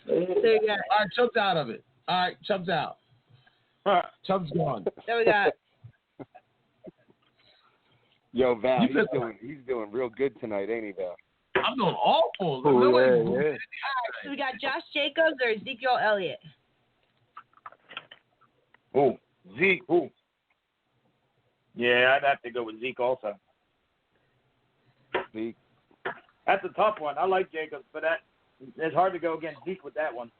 So you got. All right, Chubb's out of it. All right, Chubb's out. Chubb's gone. So we got. Yo, Val, he's doing real good tonight, ain't he, Val? I'm doing awful. Yeah. So we got Josh Jacobs or Ezekiel Elliott. Oh, Zeke. Ooh. Yeah, I'd have to go with Zeke also. Zeke. That's a tough one. I like Jacobs, but it's hard to go against Zeke with that one.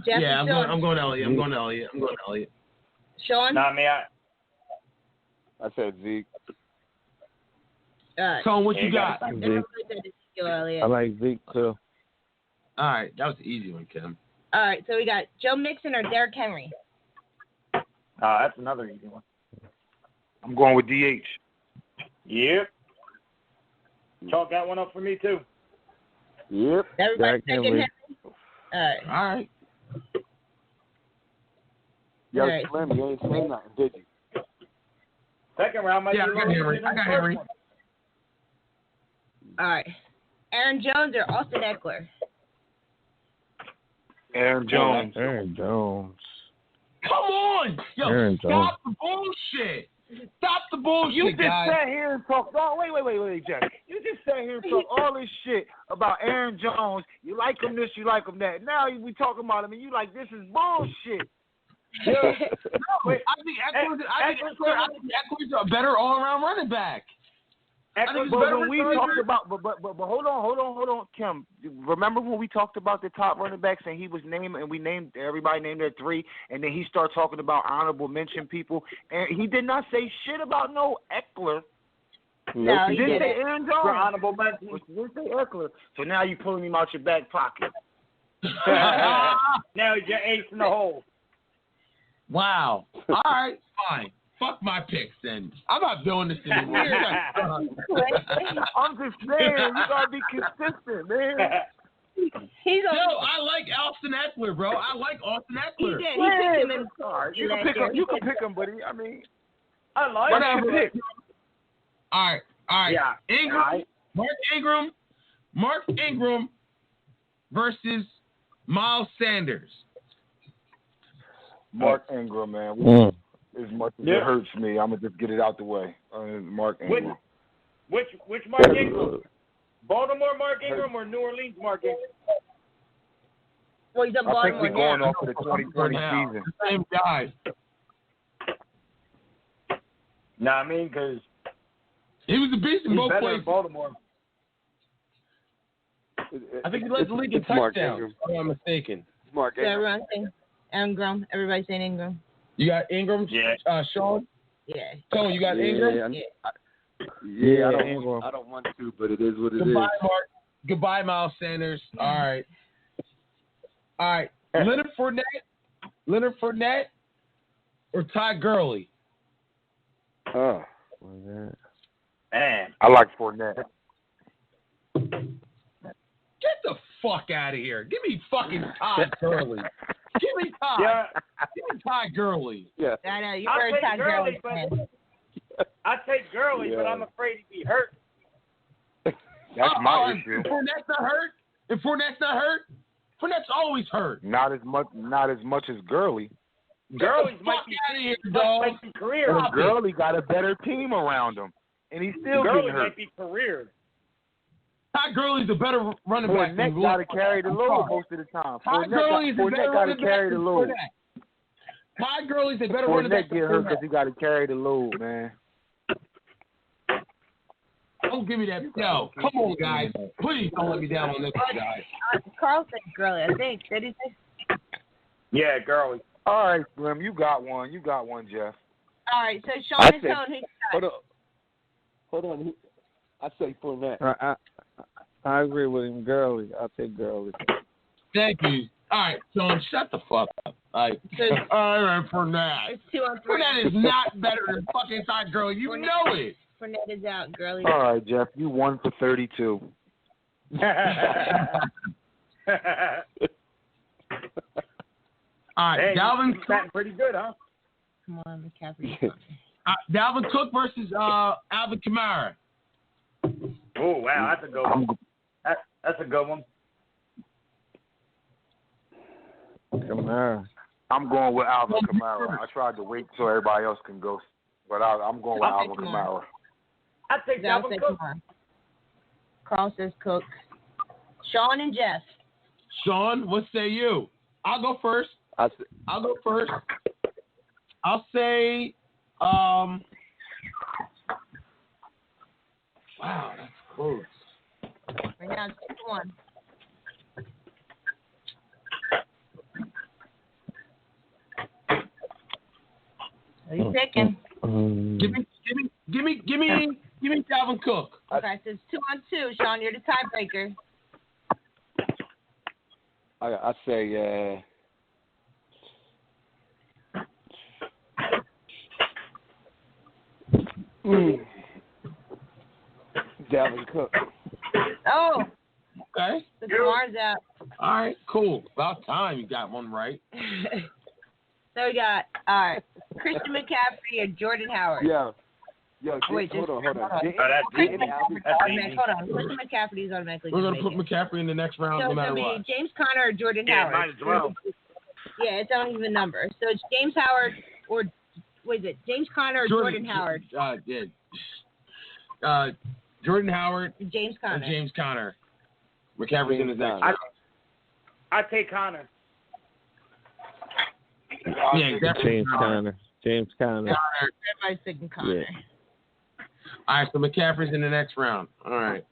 Jeff, yeah, I'm going Elliott. Sean? Nah, me, I said Zeke. Tone, what you got? I like Vic too. All right, that was the easy one, Kim. All right, so we got Joe Mixon or Derrick Henry. That's another easy one. I'm going with DH. Yep. Chalk that one up for me too. Yep. Everybody taking Henry. All right. Yo, All right. Slim, you ain't saying nothing, did you? Second round might Yeah, be I got Henry. I got Henry. All right. Aaron Jones or Austin Eckler? Aaron Jones. Aaron Jones. Come on, yo, Aaron stop the bullshit. Stop the bullshit, You just guys. sat here and talked. Oh, wait, Jeff. You just sat here and talked all this shit about Aaron Jones. You like him this, you like him that. Now we talking about him, and you like this is bullshit. No, I think Eckler's a better all-around running back. I think he's But better when we receiver. talked about, but hold on, Kim. Remember when we talked about the top running backs and he was named, and everybody named their three, and then he started talking about honorable mention people, and he did not say shit about no Eckler. No, He he didn't say didn't. Aaron Jones. For honorable mention. He didn't say Eckler. So now you're pulling him out your back pocket. Now he's your ace in the hole. Wow. All right, fine. Fuck my picks then. I'm not doing this anymore. I'm just saying, you gotta be consistent, man. He's on. Yo, I like Austin Eckler, bro. I like Austin He Eckler. did. He picked him in. All right, you can pick him. You can pick him, buddy. I mean, I like Whatever. it. All right. Yeah. Ingram, All right. Mark Ingram versus Miles Sanders. Mark Ingram, man. As much as Yeah. it hurts me, I'm gonna just get it out the way. Mark Ingram. Which Mark Ingram? Baltimore Mark Ingram or New Orleans Mark Ingram? Well, he's on I think Baltimore we're going now. off of the 2020 season. Same guy. Nah, I mean, because He was a beast in he's both better in places. Baltimore. I think he led the league in It's Mark touchdowns, Ingram. if I'm not mistaken. It's Mark So Ingram. everyone's saying Ingram. Everybody's saying Ingram. You got Ingram, Yeah. Sean? Yeah. Tone, you got Ingram? Yeah, I Ingram. don't want to, but it is what it is. Goodbye, Mark. Goodbye, Miles Sanders. All right. Leonard Fournette or Todd Gurley? Oh. Man. I like Fournette. Get the fuck out of here. Give me fucking Todd Gurley. Give me Todd. Yeah. Give me Todd Gurley. Yeah. I know. You I'll heard take Todd Gurley, Gurley. but I take Gurley, but Yeah. I'm afraid he'd be hurt. That's my issue. If Fournette's not hurt, Fournette's always hurt. Not as much as Gurley. Gurley's Get the might fuck be out of here, dog. might be career. Stop it. Gurley got a better team around him, and he's still Gurley getting hurt. might be career. Todd Gurley's a better running back than Fournette got to carry the load most of the time. Todd Gurley is a better Fournette got to running back carry the than load. Fournette. Todd Gurley's a better running back Fournette than get hurt because Fournette. he got to carry the load, man. Don't give me that. Yo, come on, guys. Please don't let me down on this one, guys. Carl said Gurley, I think. Did he say? Yeah, Gurley. All right, Slim, you got one. You got one, Jeff. All right, so Sean I and said- Tone, who you got? Hold on. I say Fournette. I agree with him. Gurley. I'll take Gurley. Thank you. All right, Sean, shut the fuck up. All right, Fournette. It's 2-on-3. Fournette is not better than fucking Todd Gurley. You know it. Fournette is out. Gurley. All right, Jeff, you won for 32. All right, Hey, Dalvin he's Cook. batting pretty good, huh? Come on, McCaffrey. Dalvin Cook versus Alvin Kamara. Oh, wow, that's a good one. That's a good one. Kamara. I'm going with Alvin Kamara. I tried to wait so everybody else can go, but I'm going with I'll Alvin take Kamara. I take I'll Dalvin say Cook. Kamara. Carl says Cook. Sean and Jeff. Sean, what say you? I'll go first. I'll go first. I'll say, wow, that's close. Right now it's 2-1. Who you picking? Give me Give me Dalvin Cook. Okay, so it's 2-on-2. Sean, you're the tiebreaker. I say Dalvin Cook. Oh. Okay. The Kamar's out. All right, cool. About time you got one right. So we got, all right, Christian McCaffrey or Jordan Howard. Yo, Wait, hold on. Oh, Christian that's McCaffrey, hold on. Christian McCaffrey is automatically We're going gonna to put make it. McCaffrey in the next round, So no it's matter going to what. be James Conner or Jordan Yeah, Howard. might as well. Yeah, it's not even a number. So it's James Howard or, what is it, James Conner or Jordan Howard? Jordan Howard James or Conner. James Conner. McCaffrey's in his next round. I take Connor. Yeah, definitely. James Conner. Everybody's picking Conner. Yeah. All right, so McCaffrey's in the next round. All right,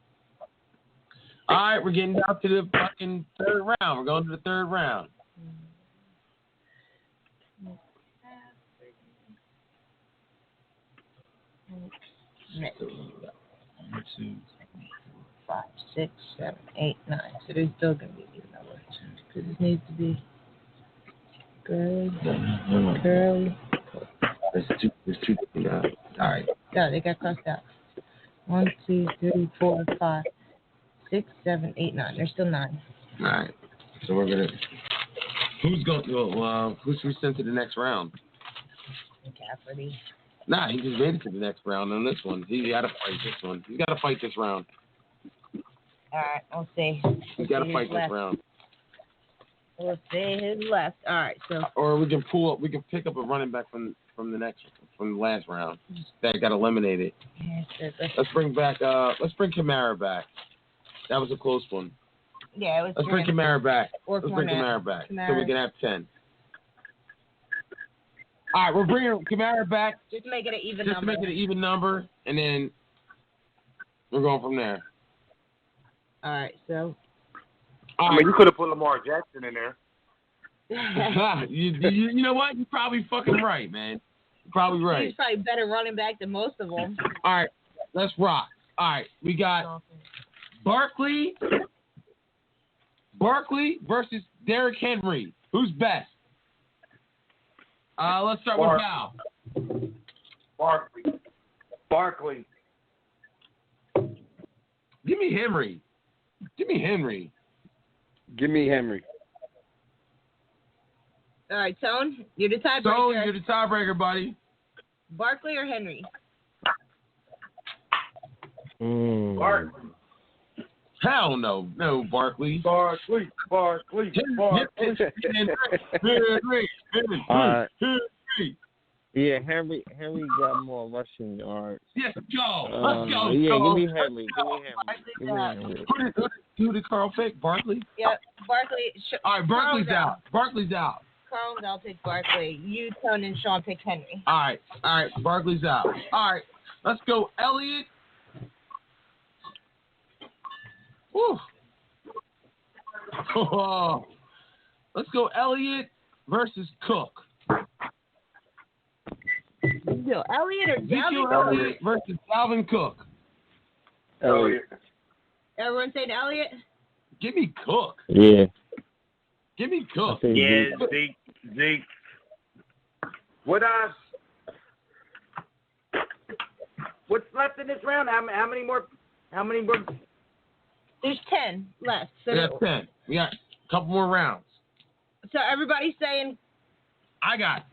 we're getting down to the fucking third round. We're going to the third round. Next. 5, 6, 7, 8, 9. So there's still going to be a number. Because it needs to be Gurley. There's two different guys. All right. Yeah, they got crossed out. 1, 2, 3, 4, 5, 6, 7, 8, 9. There's still 9. All right. So we're gonna. Who's going? Who's sent to the next round? McCaffrey. Nah, he just made it to the next round on this one. He got to fight this one. He's got to fight this round. All right. We'll see. He's got to fight this round. We'll see his left. All right. So. Or we can pull up. We can pick up a running back from the last round that got eliminated. Let's bring Kamara back. That was a close one. Yeah, it was. Let's bring Kamara back. Or Let's bring Kamara back so we can have 10. All right, we're bringing Kamara back. Just make it an even Just number. make it an even number, and then we're going from there. All right, so. I mean, you could have put Lamar Jackson in there. you know what? You're probably fucking right, man. You're probably right. He's probably better running back than most of them. All right, let's rock. All right, we got Barkley versus Derrick Henry. Who's best? Let's start with Cal. Barkley. Give me Henry. Give me Henry. All right, Tone, you're the tiebreaker. Tone, you're the tiebreaker, buddy. Barkley or Henry? Barkley. Hell no. No, Barkley. Barkley. Yeah, Henry got more rushing yards. Yes, go. Let's go. Yeah, go. give me Henry. Who did Carl pick? Barkley? Yep, Barkley. All right, Barkley's out. Carl, I'll pick Barkley. You, Tone, and Sean pick Henry. All right, Barkley's out. All right, let's go Elliott. Woo. Oh. Let's go Elliott versus Cook. Elliott or Dalvin? Elliott versus Dalvin Cook. Elliott. Everyone saying Elliott? Give me Cook. Yeah. Give me Cook. Yeah, Zeke. What's left in this round? How many more? There's 10 left. So We got 10. We got a couple more rounds. So everybody's saying.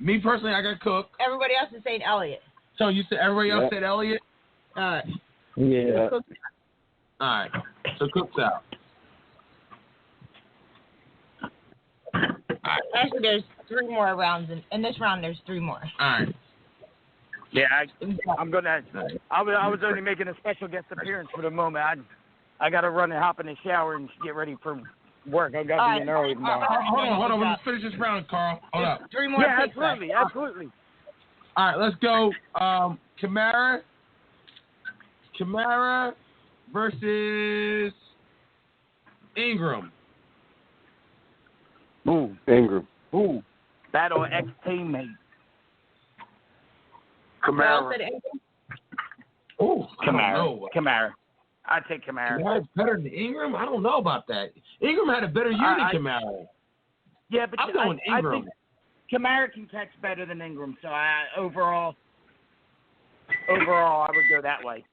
Me personally, I got Cook. Everybody else is saying Elliott. So you said everybody else said Elliott? All right. Yeah. Cook. All right. So Cook's out. Actually, there's 3 more rounds. In this round, there's 3 more. All right. Yeah, I'm gonna. I was only making a special guest appearance for the moment. I gotta run and hop in the shower and get ready for work. I gotta be in early tomorrow. Hold on. Let's finish this round, Carl. Hold up. 3 more. Yeah, picks left. absolutely. All right, let's go. Kamara versus Ingram. Boom. Ingram. Boom. Battle ex-teammate. Carl Kamara. said Ingram. Oh, Kamara. I'd take Kamara. Kamara's better than Ingram? I don't know about that. Ingram had a better year than Kamara. Yeah, but I'm going Ingram. I think Kamara can catch better than Ingram, so overall, I would go that way.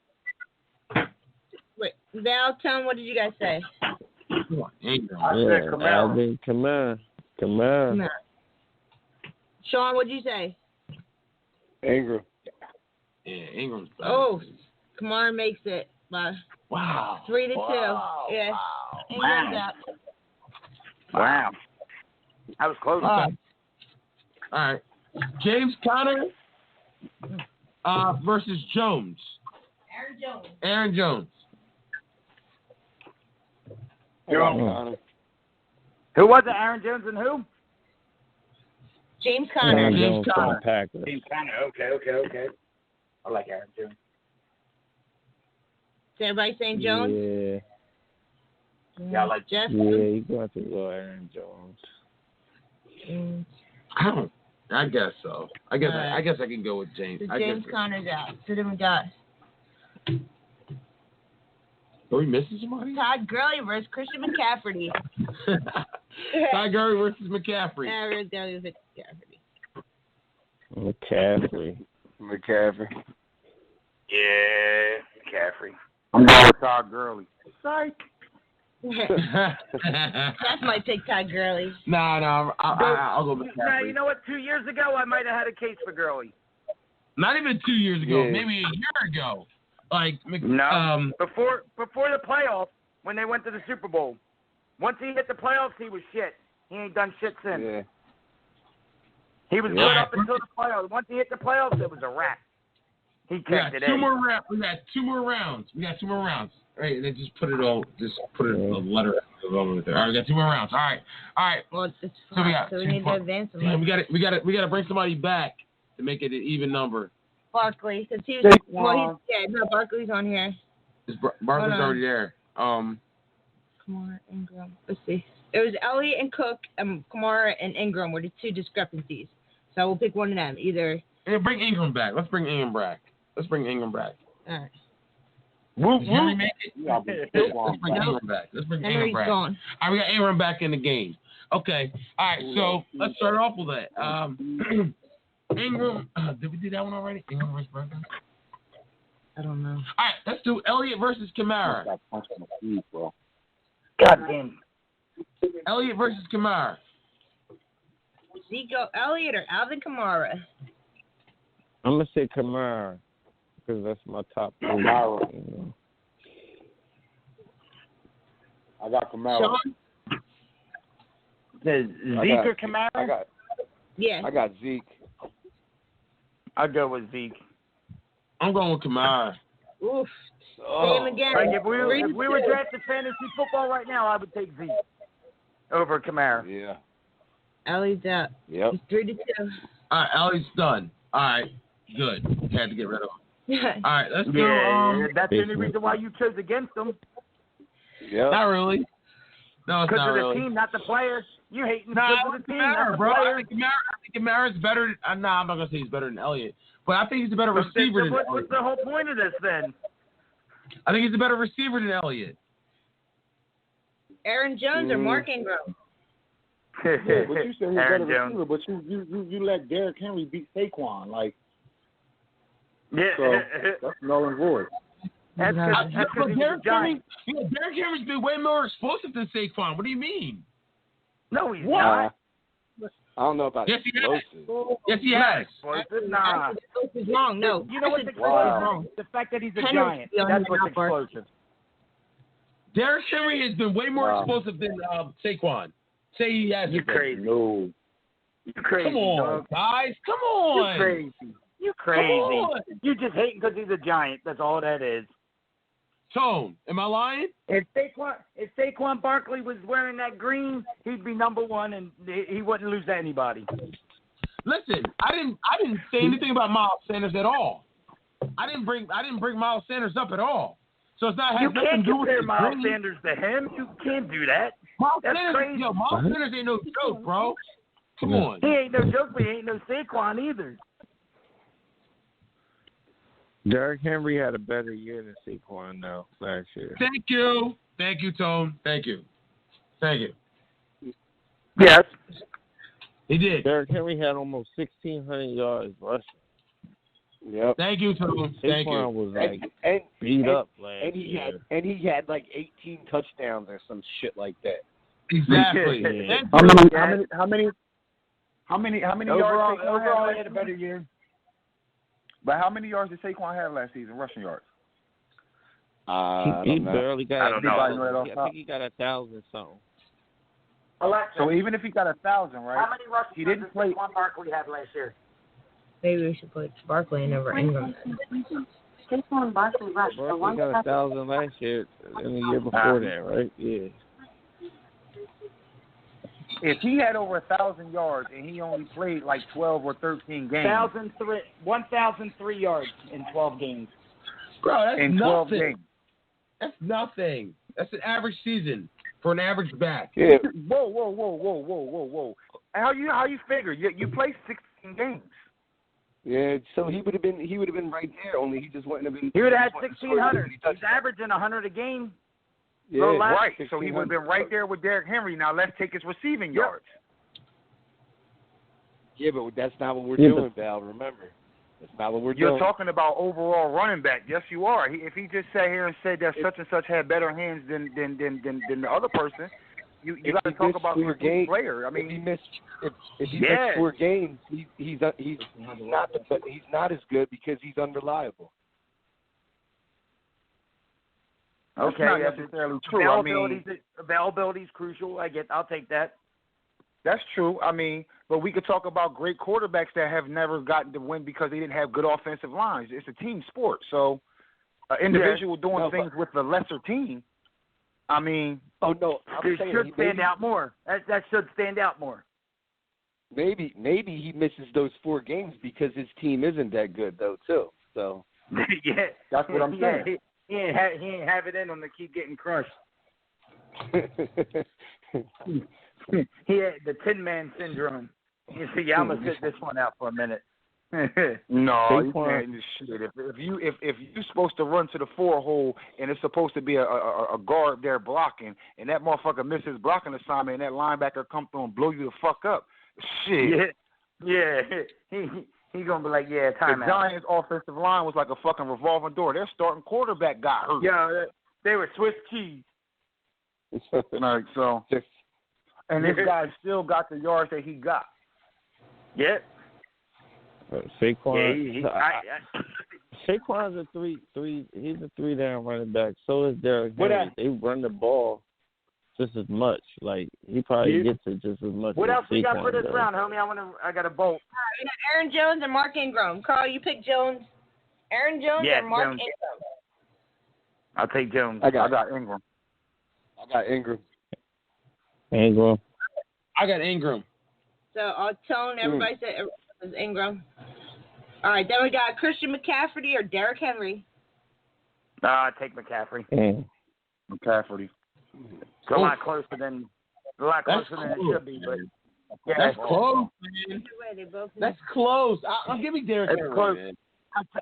Wait, Val, Tom, what did you guys say? Alvin Kamara. Sean, what did you say? Ingram. Yeah, Ingram's better. Oh, Kamara makes it. Wow. 3-2. Wow. Yeah. Wow. Ingram's out. Wow. I was close. All right. James Conner versus Jones. Aaron Jones. Who was it? Aaron Jones and who? James Conner. James Conner. James Conner. Okay. I like Aaron Jones. Is everybody saying Jones? Yeah. Yeah, I like Jeff. Yeah, you got to go Aaron Jones. I guess so. I guess I can go with James. So James Conner's out. So then we got. Are we missing somebody? Todd Gurley versus Christian McCaffrey. Todd Gurley versus McCaffrey. Todd Gurley versus McCaffrey. McCaffrey. Yeah, McCaffrey. I'm going with Todd Gurley. Psych. Jeff might take Todd Gurley. No, I'll go McCaffrey. Now, you know what? 2 years ago, I might have had a case for Gurley. Not even 2 years ago. Yeah. Maybe a year ago. Like Before the playoffs, when they went to the Super Bowl. Once he hit the playoffs, he was shit. He ain't done shit since. Yeah. He was good up until the playoffs. Once he hit the playoffs, it was a wrap. He kept it in. We got two more rounds. Right, and then just put it a letter over there. All right, we got 2 more rounds. All right. Well, it's fine. So we need to advance them. Yeah, we got to bring somebody back to make it an even number. Barkley, because he was. Barkley's on here. Barkley's already there. Kamara, Ingram. Let's see. It was Elliott and Cook, and Kamara and Ingram were the 2 discrepancies. So we'll pick one of them. Either. Yeah, bring Ingram back. Let's bring Ingram back. All right. Can we make it? Let's bring Ingram back. Gone. All right, we got Ingram back in the game. Okay. All right, so let's start off with that. Ingram, did we do that one already? Ingram versus Burger? I don't know. All right, let's do Elliott versus Kamara. God damn. Elliott versus Kamara. Zeke Elliott or Alvin Kamara? I'm going to say Kamara because that's my top 3. I got Kamara. Sean? Zeke or Kamara? I got Zeke. I'll go with Zeke. I'm going with Kamara. Oof. Same again. Like if we were drafting fantasy football right now, I would take Zeke over Kamara. Yeah. Elliott's out. Yep. It's 3-2. All right, Elliott's done. All right, good. Had to get rid of him. All right, let's Yeah, go. that's the only reason why you chose against them. Yeah. Not really. No, it's because not of the really. team, not the players. You hate because of the team, Kamara, not the bro. players. I think Kamara's better. I'm not gonna say he's better than Elliott, but I think he's a better receiver than What's Elliott. the whole point of this then? I think he's a better receiver than Elliott. Aaron Jones or Mark Ingram? Yeah, but you said he's a better Aaron receiver, but you let Derrick Henry beat Saquon, like. Yeah. So that's null and void. That's because he's a giant. Derrick Henry's been way more explosive than Saquon. What do you mean? No, he's not. I don't know about explosive. Yes, he has. Explosive? Nah. Explosive is wrong. No. You know what's explosive? Wow. The fact that he's a Henry's giant. the That's what's underdog. explosive. Derrick Henry has been way more explosive than Saquon. Say he has. You crazy. No. You crazy, Come on, dog. guys. Come on. You crazy. You crazy. You just hating because he's a giant. That's all that is. Tone, am I lying? If Saquon Barkley was wearing that green, he'd be number 1, and he wouldn't lose to anybody. Listen, I didn't say anything about Miles Sanders at all. I didn't bring Miles Sanders up at all. So it's not. You Has nothing can't to do with compare the Miles green. Sanders to him. You can't do that. Miles That's Sanders, crazy. Miles Sanders ain't no joke, bro. Come on. He ain't no joke, but he ain't no Saquon either. Derrick Henry had a better year than Saquon though last year. Thank you, Tone. Thank you. Yes. He did. Derrick Henry had almost 1,600 yards rushing. Yep. Thank you, Tone. Thank you. Saquon was like beat up last year. He had like 18 touchdowns or some shit like that. Exactly. Yeah. How many Overall, yards Saquon overall, had he had a last better season? year. But how many yards did Saquon have last season, rushing yards? He barely got. I don't know. I think he got 1,000 something. Alexa, So even if he got 1,000, right? how many rushes He didn't play. Saquon Barkley had last year? Maybe we should put Barkley in over Ingram. Saquon Barkley rushed for Barkley got 1,000 last year and the year before that, right? Yeah. If he had over 1,000 yards and he only played like 12 or 13 games, 1,003 yards in 12 games. Bro, that's in 12 nothing. games. That's nothing. That's an average season for an average back. Yeah. Whoa. How you figure? You play 16 games. Yeah. So he would have been right there. Only he just wouldn't have been. He would have had 1,600. He's averaging 100 a game. Yeah. Right. So he would have been right there with Derrick Henry. Now let's take his receiving yards. Yeah, but that's not what we're doing, Val. Remember, that's not what we're doing. You're talking about overall running back. Yes, you are. If he just sat here and said that such and such had better hands than the other person, you got to talk about the player. I mean, if he missed 4 games, he's not as good because he's unreliable. That's Okay, not yeah, necessarily true. Availability is crucial. I'll take that. That's true. I mean, but we could talk about great quarterbacks that have never gotten to win because they didn't have good offensive lines. It's a team sport. So an individual doing things with the lesser team, I mean. Oh, no. It should stand out more. That should stand out more. Maybe he misses those 4 games because his team isn't that good, though, too. So yeah. That's what I'm saying. He ain't have it in him to keep getting crushed. He had the Tin Man syndrome. You see, I'm gonna sit this one out for a minute. No, you can't do shit. If you're supposed to run to the 4 hole and it's supposed to be a guard there blocking, and that motherfucker misses blocking assignment, and that linebacker come through and blow you the fuck up, shit. Yeah. He's gonna be like, yeah, timeout. The Giants' offensive line was like a fucking revolving door. Their starting quarterback got hurt. Yeah, they were Swiss cheese. Like so. And this guy still got the yards that he got. Yeah. Saquon. Saquon's a three. He's a 3-down running back. So is Derrick Henry. They run the ball just as much. Like he probably gets it just as much. What as else we got Saquon for this does. round, homie? I got a bolt. We got Aaron Jones and Mark Ingram. Carl, you pick Jones. Aaron Jones or Mark Jones. Ingram? I'll take Jones. I got Ingram. Ingram. I got Ingram. So I'll tone. Everybody said it was Ingram. All right, then we got Christian McCaffrey or Derrick Henry. I take McCaffrey. McCaffrey. It's a lot closer than it should be, but yeah, That's close, man. That's close. I'll give you Derrick Henry. Close. Man.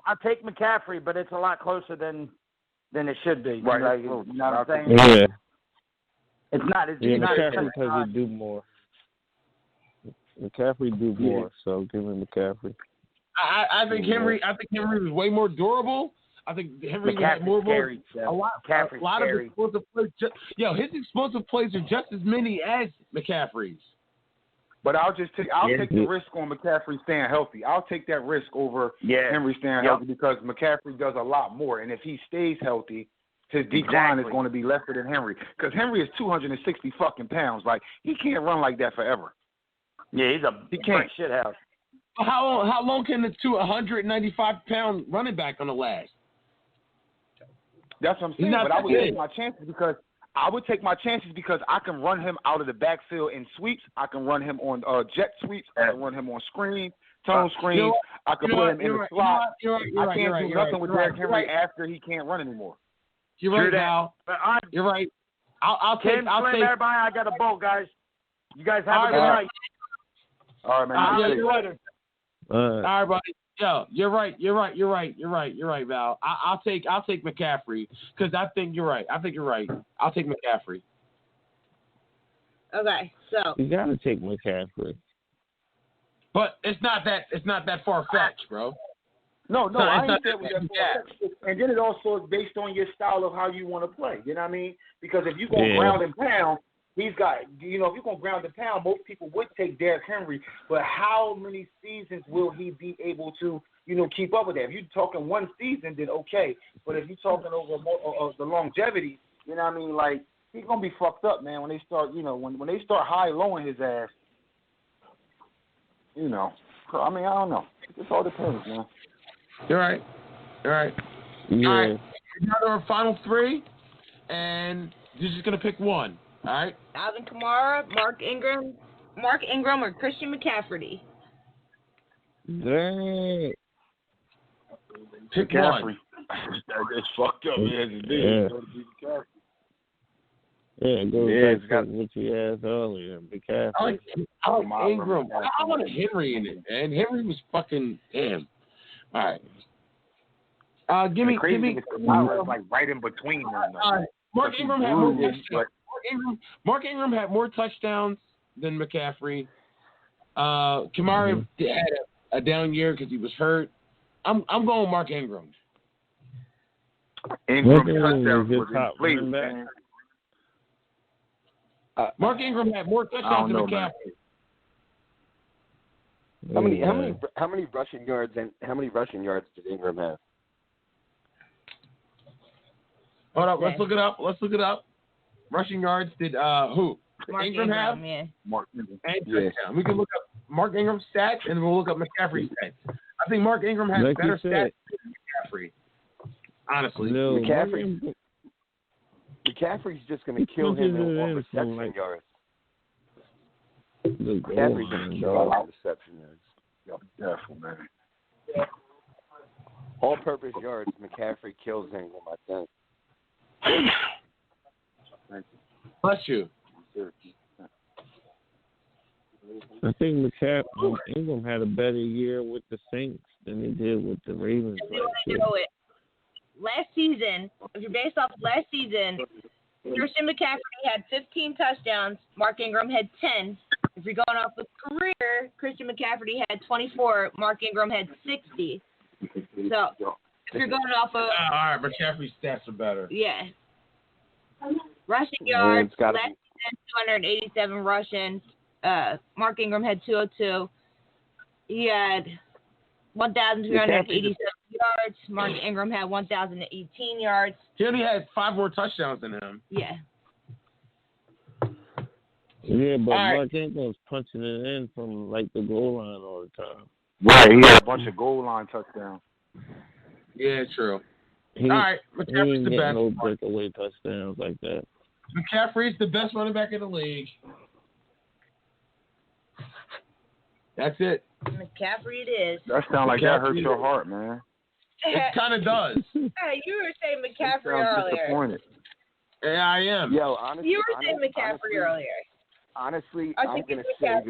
I take McCaffrey, but it's a lot closer than it should be. Right. Like, you know what I'm saying? Yeah. It's not as McCaffrey because he do more. McCaffrey do more, so give him McCaffrey. I think Henry was way more durable. I think Henry had more scary, a lot of explosive plays. His explosive plays are just as many as McCaffrey's. But I'll take the risk on McCaffrey staying healthy. I'll take that risk over Henry staying healthy because McCaffrey does a lot more. And if he stays healthy, his decline is going to be lesser than Henry. Because Henry is 260 fucking pounds. Like, he can't run like that forever. Yeah, he can't shithouse. How long can the 195-pound running back gonna last? That's what I'm saying. But I would take my chances because I can run him out of the backfield in sweeps. I can run him on jet sweeps. I can run him on tone screens. I can put him in the slot. I can't do nothing with Derrick Henry after he can't run anymore. You're right, Val. You're right. I'll take. Everybody. I got a bolt, guys. You guys have a good night. All right, man. See you later. All right, buddy. Yo, you're right, Val. I'll take McCaffrey because I think you're right. I'll take McCaffrey. Okay, so You gotta take McCaffrey. But it's not that far fetched, bro. No, No, I it's not understand what that you're saying. And then it also is based on your style of how you want to play. You know what I mean? Because if you go ground and pound, he's got, if you're going to ground and pound, most people would take Derrick Henry. But how many seasons will he be able to, keep up with that? If you're talking one season, then okay. But if you're talking over the longevity, you know what I mean? Like, he's going to be fucked up, man, when they start, when they start high-lowing his ass. I mean, I don't know. It just all depends, man. You're right. Yeah. All right. Now our final three, and you're just going to pick one. All right? Alvin Kamara, Mark Ingram, or Christian McCaffrey. Dang. Pick McCaffrey. one. It's fucked up, man. Yeah, it goes back to what you asked earlier. McCaffrey. I like Ingram. I want Henry in it, man. Henry was fucking damn. All right. Give me. Like right in between them. Mark Ingram had more touchdowns. Mark Ingram had more touchdowns than McCaffrey. Kamara had a down year because he was hurt. I'm going Mark Ingram. Ingram touchdowns was inflated, man. Mark Ingram had more touchdowns than McCaffrey. How many rushing yards did Ingram have? Hold up, let's look it up. Rushing yards did who? Mark Ingram have? Yeah. Mark Ingram. And touchdown. We can look up Mark Ingram's stats and we'll look up McCaffrey's stats. I think Mark Ingram has better stats than McCaffrey. Honestly. No, McCaffrey's just going to kill him in reception yards. McCaffrey's going to kill him in reception yards. Careful, man. All-purpose yards, McCaffrey kills Ingram, I think. Bless you. I think Ingram had a better year with the Saints than he did with the Ravens. Last season, if you're based off last season, Christian McCaffrey had 15 touchdowns. Mark Ingram had 10. If you're going off of career, Christian McCaffrey had 24. Mark Ingram had 60. So if you're going off of... all right, McCaffrey's stats are better. Yeah. Rushing yards, last season, 287 rushing. Mark Ingram had 202. He had 1,387 yards. Mark Ingram had 1,018 yards. He only had 5 more touchdowns than him. Yeah. Yeah, but Mark Ingram's punching it in from like the goal line all the time. Right, he had a bunch of goal line touchdowns. Yeah, true. All right, McCaffrey's the best. No breakaway touchdowns like that. McCaffrey's the best running back in the league. That's it. McCaffrey it is. That sounds like that hurts your heart, man. It kind of does. Hey, you were saying McCaffrey earlier. Disappointed. Yeah, I am. Yo, honestly, you were saying McCaffrey earlier. Honestly, I'm going to say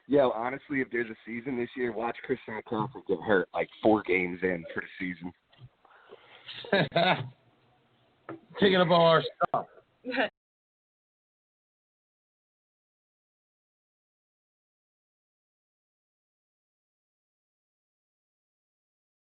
that, honestly, if there's a season this year, watch Christian McCaffrey get hurt like 4 games in for the season. Taking up all our stuff.